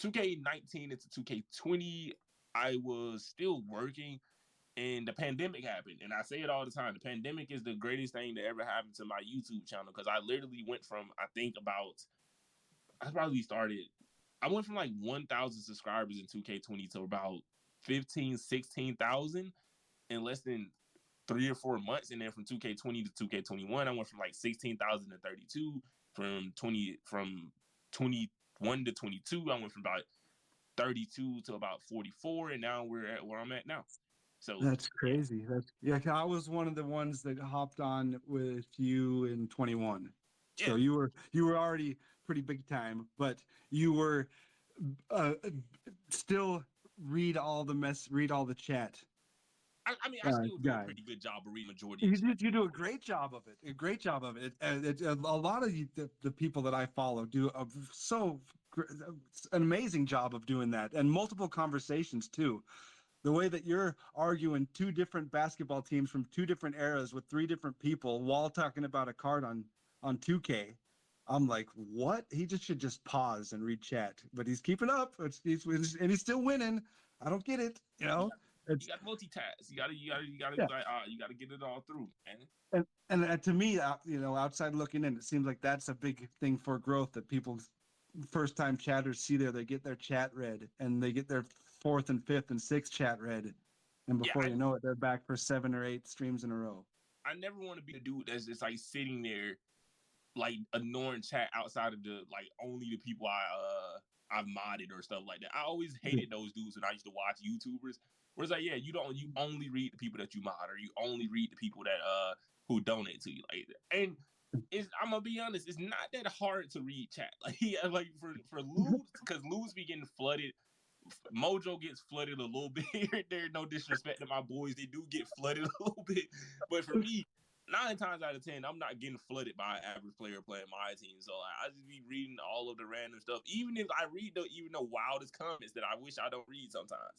2K19 into 2K20. I was still working and the pandemic happened. And I say it all the time. The pandemic is the greatest thing that ever happened to my YouTube channel because I literally went from, I went from like 1,000 subscribers in 2K20 to about 15, 16,000 in less than 3 or 4 months. And then from 2K20 to 2K21, I went from like 16,000 to 32. From 21 to 22, I went from about 32 to about 44, and now we're at where I'm at now. So That's crazy. Yeah. I was one of the ones that hopped on with you in 21. yeah, So you were already pretty big time, but you were uh, still read all the chat I mean, I still do a guy. pretty good job of reading majority of You, chat. you do a great job of it. A great job of it. A lot of the people that I follow do an amazing job of doing that, and multiple conversations too. The way that you're arguing two different basketball teams from two different eras with three different people while talking about a card on 2K. I'm like, what? He just should just pause and read chat, but he's keeping up. And he's still winning. I don't get it. You got you It's got multitask. You gotta yeah. you gotta get it all through, man. And to me, outside looking in, it seems like that's a big thing for growth that people first time chatters see there. They get their chat read and they get their fourth and fifth and sixth chat read. And Yeah, before you know it, they're back for 7 or 8 streams in a row. I never want to be the dude that's just like sitting there like ignoring chat outside of the like only the people I've modded or stuff like that. I always hated those dudes when I used to watch YouTubers. Where it's like, yeah, you only read the people that you mod, or you only read the people that who donate to you like that. And I'm gonna be honest, it's not that hard to read chat. Like yeah, like for Luz, because Luz be getting flooded. Mojo gets flooded a little bit here and there. No disrespect to my boys, they do get flooded a little bit. But for me, 9 times out of 10, I'm not getting flooded by an average player playing my team. So like, I just be reading all of the random stuff. Even if I read the wildest comments that I wish I don't read sometimes.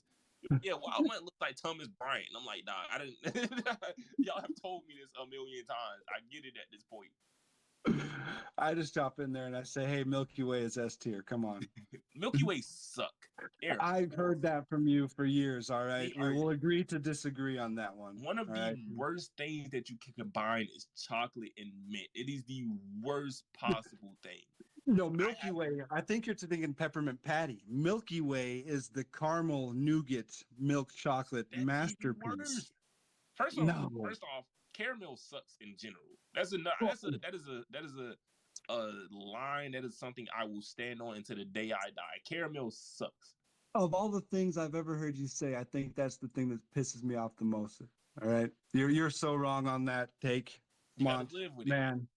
Yeah, Wildmont looks like Thomas Bryant. I'm like, nah, I didn't. Y'all have told me this a million times. I get it at this point. I just hop in there and I say, hey, Milky Way is S tier. Come on. Milky Way suck. They're I've heard horrible. that from you for years. All right. They We are will agree to disagree on that one. one of All the right. worst things that you can combine is chocolate and mint. It is the worst possible thing. No, Milky Way. I think you're thinking peppermint patty. Milky Way is the caramel nougat milk chocolate That's even masterpiece. worse. First off, No. caramel sucks in general. That's a Well, that is a line that is something I will stand on until the day I die. Caramel sucks. of all the things I've ever heard you say, I think that's the thing that pisses me off the most. All right. You're so wrong on that take. You got to Mont, live with it. man.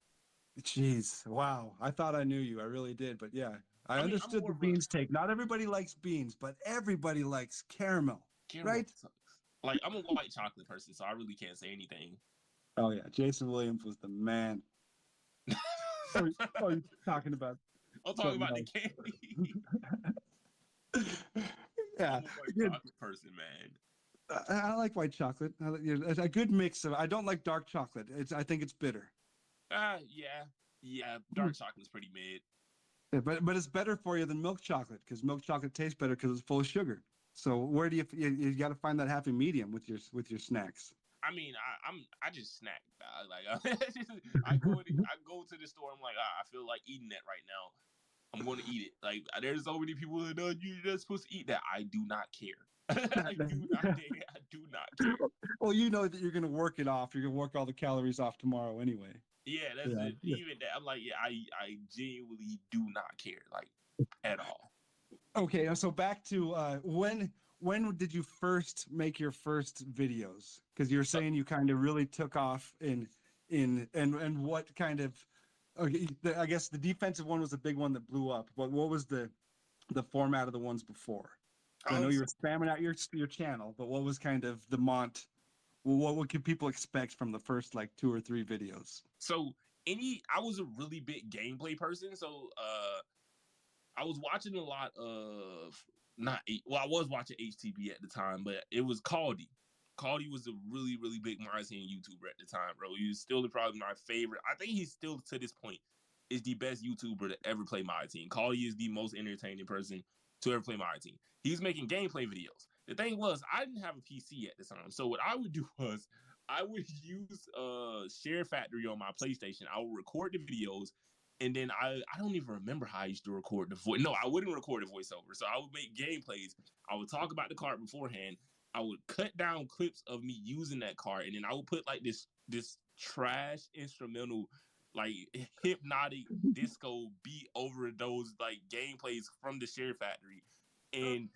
Jeez. Wow. I thought I knew you. I really did. But yeah, I I mean, I'm understood more the of a beans take. Not everybody likes beans, but everybody likes caramel. caramel Right? sucks. Like I'm a white chocolate person, so I really can't say anything. Oh yeah. Jason Williams was the man. Or you talking about I'm talking something about the else. candy. Yeah. I'm a white Good. chocolate person, man. I like white chocolate. A good mix of. I don't like dark chocolate. I think it's bitter. Yeah. Dark chocolate's pretty mid. Yeah, but it's better for you than milk chocolate because milk chocolate tastes better because it's full of sugar. So where do you got to find that happy medium with your snacks? I mean, I just snack. Like I go to the store. I'm like, I feel like eating that right now. I'm going to eat it. Like there's so many people that know you're not supposed to eat that. I do not care. I do not care. I do not care. Well, you know that you're going to work it off. You're going to work all the calories off tomorrow anyway. Yeah, that's Yeah. it. Even that, I'm like, yeah, I genuinely do not care, like at all. Okay, so back to when did you first make your first videos? Because you're Uh, saying you kind of really took off and what kind of okay, I guess the defensive one was a big one that blew up. But what was the format of the ones before? I know you so, were spamming out your channel, but what was kind of the what could people expect from the first like 2 or 3 videos? so I was a really big gameplay person, so I was watching a lot of I was watching HTB at the time, but it was Caldy. Caldy was a really, really big Martian YouTuber at the time, bro. He was still probably my favorite. I think he's still to this point is the best YouTuber to ever play my team. Caldy is the most entertaining person to ever play my team. He's making gameplay videos. The thing was, I didn't have a PC at the time, so what I would do was I would use Share Factory on my PlayStation. I would record the videos, and then I don't even remember how I used to record the voice. No, I wouldn't record the voiceover. So I would make gameplays. I would talk about the card beforehand. I would cut down clips of me using that card, and then I would put like this trash instrumental, like hypnotic disco beat over those like gameplays from the Share Factory, and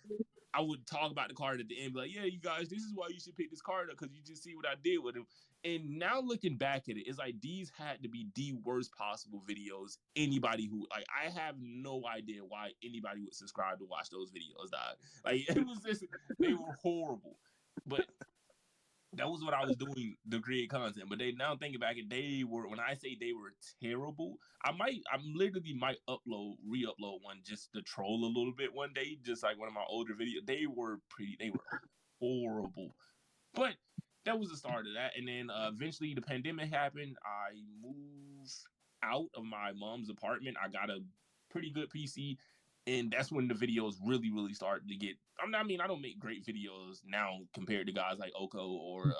I would talk about the card at the end, be like, yeah, you guys, this is why you should pick this card up because you just see what I did with him. And now looking back at it, it's like these had to be the worst possible videos. Anybody who like, I have no idea why anybody would subscribe to watch those videos. Dog. Like it was just they were horrible. But that was what I was doing to create content. But they now thinking back, they were when I say they were terrible, I literally might re-upload one just to troll a little bit one day, just like one of my older videos. They were horrible. But that was the start of that. And then eventually the pandemic happened. I moved out of my mom's apartment. I got a pretty good PC. And that's when the videos really started to get. I mean, I don't make great videos now compared to guys like Oko or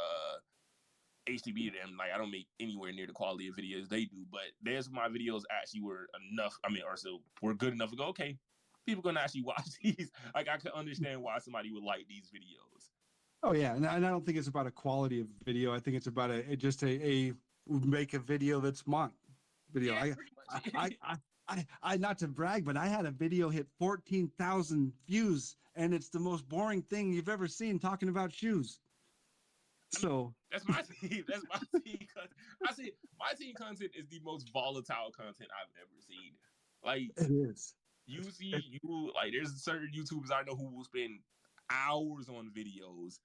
HTB to them. Like, I don't make anywhere near the quality of videos they do. But there's my videos actually were enough. I mean, or so were good enough to go, okay, people gonna actually watch these. Like, I can understand why somebody would like these videos. Oh yeah, and I don't think it's about a quality of video. I think it's about a make a video that's mine video. Yeah, I not to brag, but I had a video hit 14,000 views, and it's the most boring thing you've ever seen talking about shoes. So that's my team. That's my team. I see my team content is the most volatile content I've ever seen. Like it is. There's certain YouTubers I know who will spend hours on videos,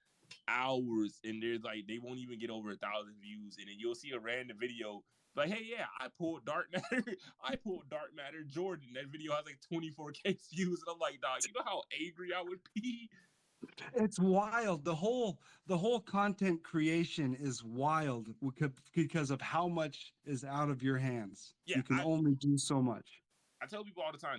hours, and there's like they won't even get over 1,000 views, and then you'll see a random video like, hey, yeah, I pulled Dark Matter. I pulled Dark Matter Jordan. That video has like 24K views, and I'm like, dog, you know how angry I would be. It's wild. The whole content creation is wild because of how much is out of your hands. Yeah, you can only do so much. I tell people all the time,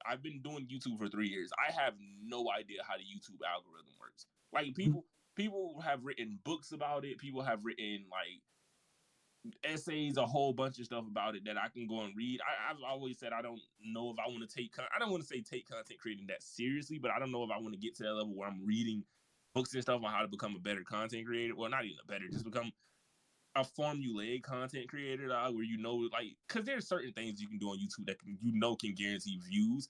I've been doing YouTube for 3 years. I have no idea how the YouTube algorithm works. Like people have written books about it. People have written like essays, a whole bunch of stuff about it that I can go and read. I've always said I don't know if I want to I don't want to say take content creating that seriously, but I don't know if I want to get to that level where I'm reading books and stuff on how to become a better content creator. Well, not even a better, just become a formulaic content creator, where like, because there's certain things you can do on YouTube that can guarantee views,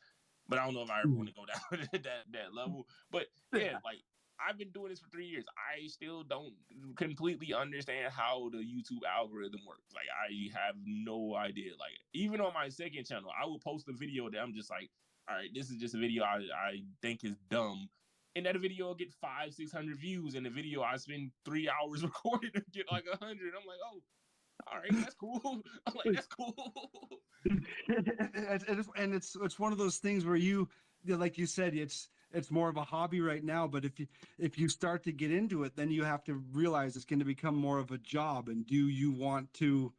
but I don't know if I ever want to go down to that level. But yeah, like I've been doing this for 3 years. I still don't completely understand how the YouTube algorithm works. Like I have no idea. Like even on my second channel, I will post a video that I'm just like, all right, this is just a video I think is dumb. And that video will get 500-600 views, and the video I spend 3 hours recording to get like 100. I'm like, oh, all right, that's cool. I'm like, that's cool. And it's one of those things where like you said, it's more of a hobby right now. But if you start to get into it, then you have to realize it's going to become more of a job. And do you want to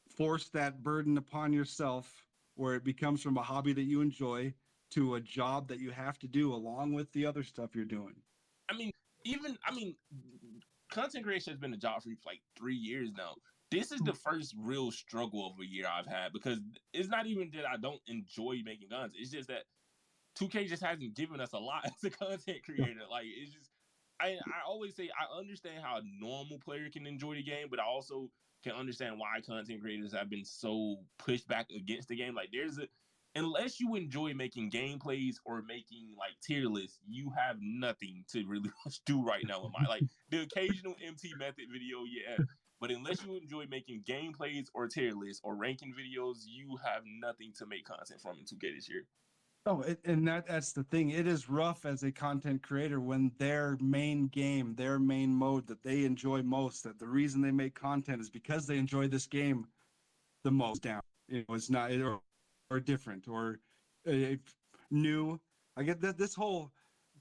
force that burden upon yourself, where it becomes from a hobby that you enjoy to a job that you have to do along with the other stuff you're doing? I mean, content creation has been a job for me for like 3 years now. This is the first real struggle of a year I've had, because it's not even that I don't enjoy making content. It's just that 2K just hasn't given us a lot as a content creator. Like, it's just, I always say I understand how a normal player can enjoy the game, but I also can understand why content creators have been so pushed back against the game. Like, unless you enjoy making gameplays or making like tier lists, you have nothing to really do right now. Like the occasional MT method video, yeah. But unless you enjoy making gameplays or tier lists or ranking videos, you have nothing to make content from in 2K this year. Oh, and that's the thing. It is rough as a content creator when their main game, their main mode that they enjoy most, that the reason they make content is because they enjoy this game the most, down. It's not or different or new. I get that this whole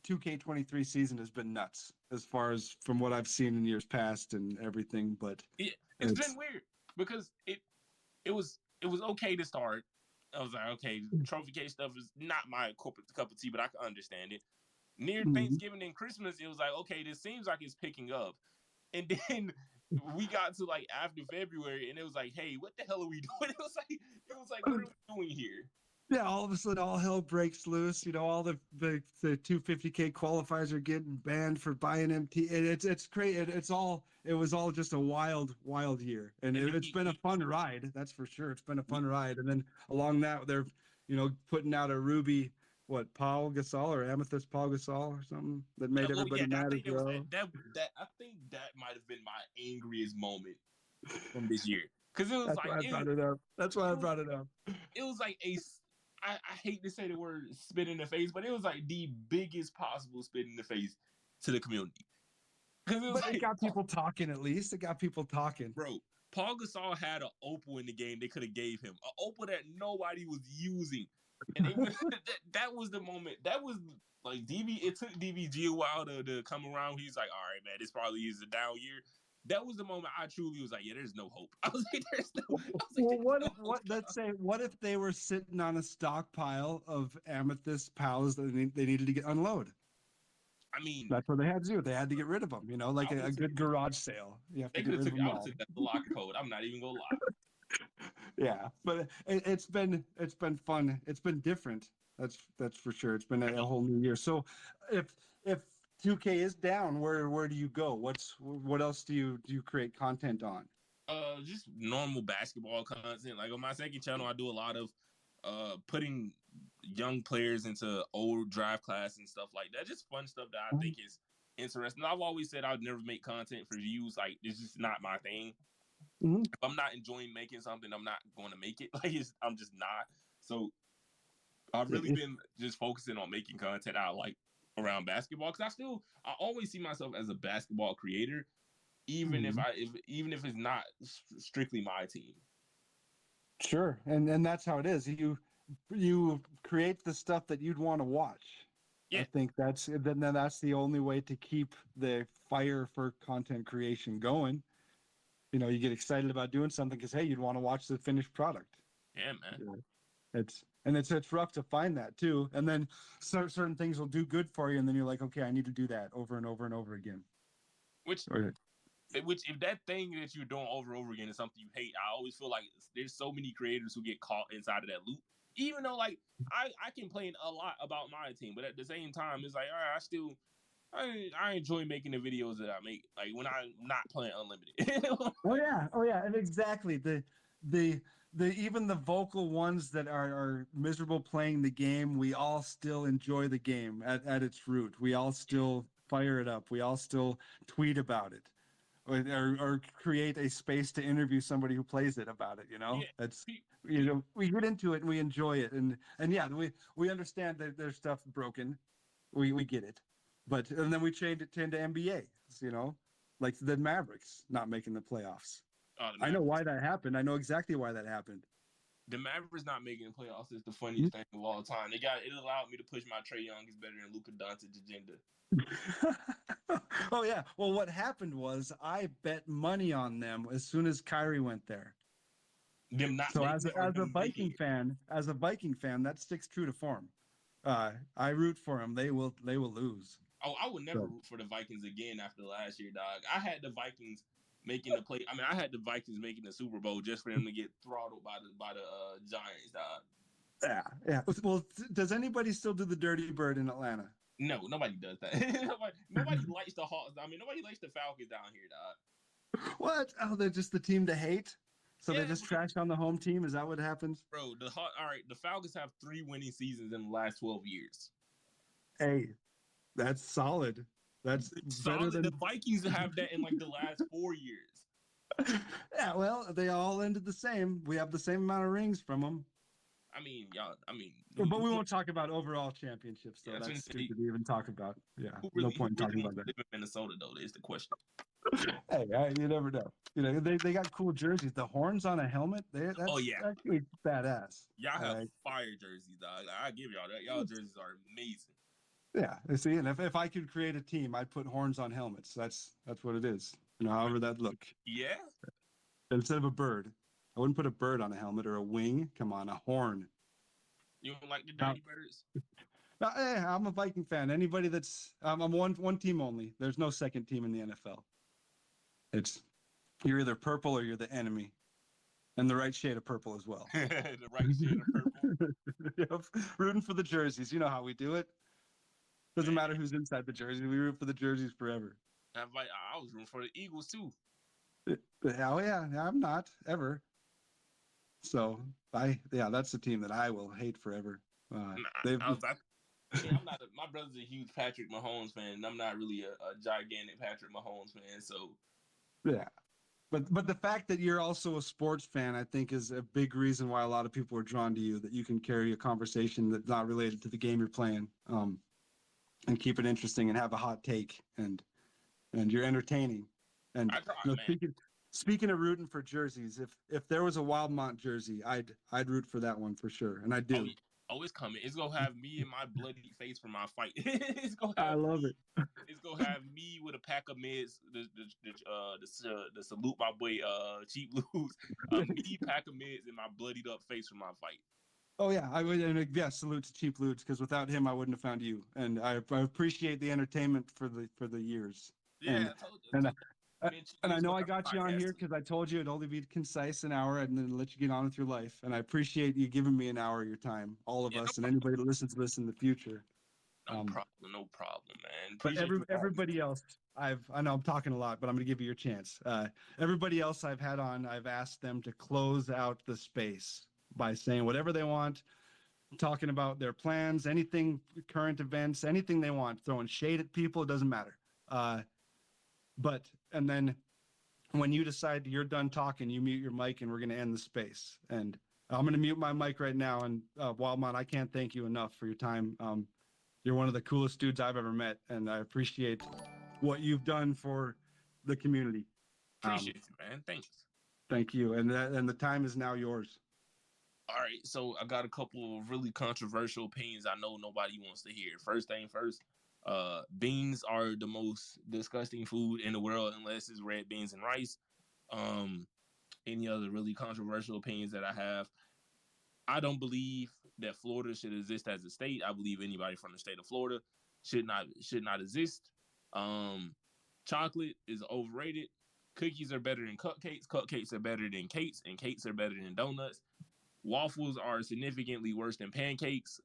2K23 season has been nuts as far as from what I've seen in years past and everything. But it's been weird because it was okay to start. I was like, okay, trophy case stuff is not my cup of tea, but I can understand it. Near Mhm. Thanksgiving and Christmas, it was like, okay, this seems like it's picking up. And then we got to like after February, and it was like, hey, what the hell are we doing? It was like, what are we doing here? Yeah, all of a sudden, all hell breaks loose. You know, all the 250K qualifiers are getting banned for buying MT. It's crazy. It was all just a wild year, and And then it's been a fun ride. That's for sure. It's been a fun ride. And then along that, they're putting out a Ruby, what, Paul Gasol or Amethyst Paul Gasol or something that made oh yeah, everybody I mad as think it was well. that I think that might have been my angriest moment from this year because it was That's like why I brought it up. That's why I brought it up. it was like I hate to say the word spit in the face, but it was like the biggest possible spit in the face to the community. Because it was But it like, got people talking. At least it got people talking. bro, Paul Gasol had an opal in the game they could have gave him, an opal that nobody was using, and they that was the moment. That was like DB. It took DBG a while to come around. He's like, all right, man, this probably is a down year. That was the moment I truly was like, yeah, there's no hope. I was like, there's no. I was like, Well, there's what no if hope. what if they were sitting on a stockpile of amethyst pals that they needed to get unload? I mean, That's what they had to do. They had to get rid of them. You know, like I would a have took good garage sale. You have to they get could have rid of took. them I would have all. took that the locker code. I'm not even gonna lie. Yeah, but it's been fun. It's been different. That's for sure. It's been I a mean, whole new year. So if 2K is down, where do you go? What else do you create content on? just normal basketball content. Like on my second channel, I do a lot of putting young players into old draft class and stuff like that. Just fun stuff that I think is interesting. I've always said I'd never make content for views. Like it's just not my thing. Mm-hmm. If I'm not enjoying making something, I'm not going to make it. I'm just not. So I've really been just focusing on making content I like around basketball because I always see myself as a basketball creator, even if Mhm. even if it's not strictly my team. Sure, and that's how it is. You create the stuff that you'd want to watch. I Yeah, think that's the only way to keep the fire for content creation going. You get excited about doing something because hey, you'd want to watch the finished product. yeah, man. Yeah. It's rough to find that too. And then certain things will do good for you, and then you're like, okay, I need to do that over and over and over again. Which Or, which if that thing that you're doing over and over again is something you hate, I always feel like there's so many creators who get caught inside of that loop. Even though like I complain a lot about my team, but at the same time, it's like all right, I enjoy making the videos that I make. Like when I'm not playing unlimited. oh yeah, and exactly the even the vocal ones that are miserable playing the game, we all still enjoy the game at its root. We all still fire it up. We all still tweet about it, or create a space to interview somebody who plays it about it. Yeah, That's we get into it and we enjoy it, and yeah, we understand that there's stuff broken. We get it, but and then we change it to NBA. You know, like the Mavericks not making the playoffs. the I know Mavericks. why that happened. I know exactly why that happened. The Mavericks not making the playoffs is the funniest thing of all time. It allowed me to push my Trae Young is better than Luka Doncic agenda. Oh yeah. Well, what happened was I bet money on them as soon as Kyrie went there. Them not So making it or as a them making it. Viking fan, that sticks true to form. I root for them. They will lose. Oh, I would never So, root for the Vikings again after last year, dog. I had the Vikings making the play. I mean, I had the Vikings making the Super Bowl just for them to get throttled by the Giants, dog. yeah, yeah. Well, does anybody still do the Dirty Bird in Atlanta? No, nobody does that. nobody likes the Hawks. I mean, nobody likes the Falcons down here, dog. What? Oh, they're just the team to hate. So they Yeah, just trash on the home team. Is that what happens? bro. All right. The Falcons have 3 winning seasons in the last 12 years. Hey, that's solid. That's better Solid. The than. Vikings have that in like the last 4 years. Yeah, well, they all ended the same. We have the same amount of rings from them. I mean, y'all. I mean, But we won't talk about overall championships, though. yeah, That's stupid to even talk about. Yeah, who no really point in talking wants about to live in Minnesota though? Is the question. that. Hey, you never know. They got cool jerseys. The horns on a helmet, Oh that's yeah, actually badass. y'all have Uh, fire jerseys, dog. I give y'all that. Y'all jerseys are amazing. yeah, see, and if I could create a team, I'd put horns on helmets. That's what it is. However that look. Yeah, Instead of a bird, I wouldn't put a bird on a helmet or a wing. Come on, a horn. you don't like the Now, Dirty Birds? I'm a Viking fan. Anybody that's I'm one team only. There's no second team in the NFL. It's you're either purple or you're the enemy, and the right shade of purple as well. The right shade of purple. Yep. Rooting for the jerseys. You know how we do it. Doesn't Man, matter who's inside the jersey. We root for the jerseys forever. I was rooting for the Eagles too. Hell yeah, I'm not ever. So that's the team that I will hate forever. Nah, They've I'm not. My brother's a huge Patrick Mahomes fan, and I'm not really a gigantic Patrick Mahomes fan. So yeah, but the fact that you're also a sports fan, I think, is a big reason why a lot of people are drawn to you. That you can carry a conversation that's not related to the game you're playing, and keep it interesting and have a hot take, and you're entertaining. And I try, you know, man. speaking of rooting for jerseys, if there was a Wildmont jersey, I'd root for that one for sure, and I do. It's coming. It's gonna have me and my bloody face from my fight. I love it. It's gonna have me with a pack of meds to salute my boy Cheap Lose. Me pack of meds and my bloodied up face from my fight. Oh yeah, I would, and yeah, salute to Cheap Lutes because without him, I wouldn't have found you. And I appreciate the entertainment for the years. Yeah, And I told you. and Man, Cheap and I Lose know gonna I have a got you on podcast here too. because I told you it'd only be concise an hour and then let you get on with your life. And I appreciate you giving me an hour of your time, all of Yeah, us, and anybody that listens to this in the future. no problem, man. But Appreciate you having me. everybody else, I know I'm talking a lot, but I'm going to give you your chance. Everybody else I've had on, I've asked them to close out the space by saying whatever they want, talking about their plans, anything, current events, anything they want, throwing shade at people, it doesn't matter. And then when you decide you're done talking, you mute your mic and we're going to end the space. And I'm going to mute my mic right now. And Wildmont, I can't thank you enough for your time. You're one of the coolest dudes I've ever met, and I appreciate what you've done for the community. Appreciate you, man. Thanks. Thank you. And the time is now yours. All right, so I got a couple of really controversial opinions I know nobody wants to hear. First thing first, beans are the most disgusting food in the world unless it's red beans and rice. Any other really controversial opinions that I have? I don't believe that Florida should exist as a state. I believe anybody from the state of Florida should not exist. Chocolate is overrated. Cookies are better than cupcakes. Cupcakes are better than cakes, and cakes are better than donuts. Waffles are significantly worse than pancakes.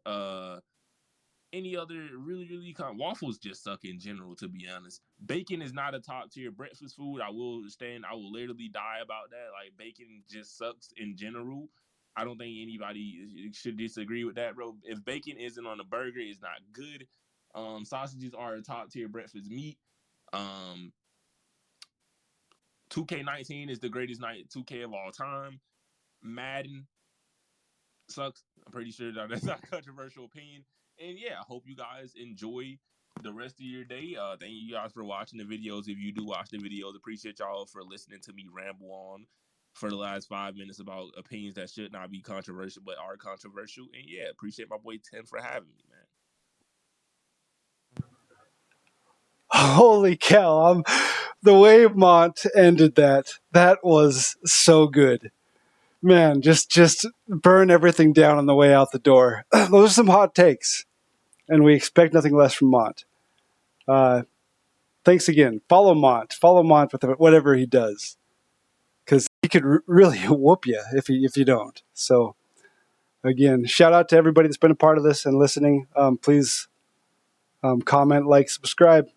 Any other really waffles just suck in general, to be honest. Bacon is not a top tier breakfast food. I will literally die about that. Like, bacon just sucks in general. I don't think anybody should disagree with that, bro. If bacon isn't on a burger, it's not good. Sausages are a top tier breakfast meat. 2K19 is the greatest 2K of all time. Madden sucks. I'm pretty sure that's not a controversial opinion. And yeah, I hope you guys enjoy the rest of your day. Thank you guys for watching the videos. If you do watch the videos, appreciate y'all for listening to me ramble on for the last 5 minutes about opinions that should not be controversial but are controversial. And yeah, appreciate my boy Tim for having me, man. Holy cow! The way Mont ended that was so good. Man, just burn everything down on the way out the door. Those are some hot takes, and we expect nothing less from Mont. Thanks again. Follow Mont with whatever he does, because he could really whoop you if you don't. So, again, shout out to everybody that's been a part of this and listening. Please comment, like, subscribe.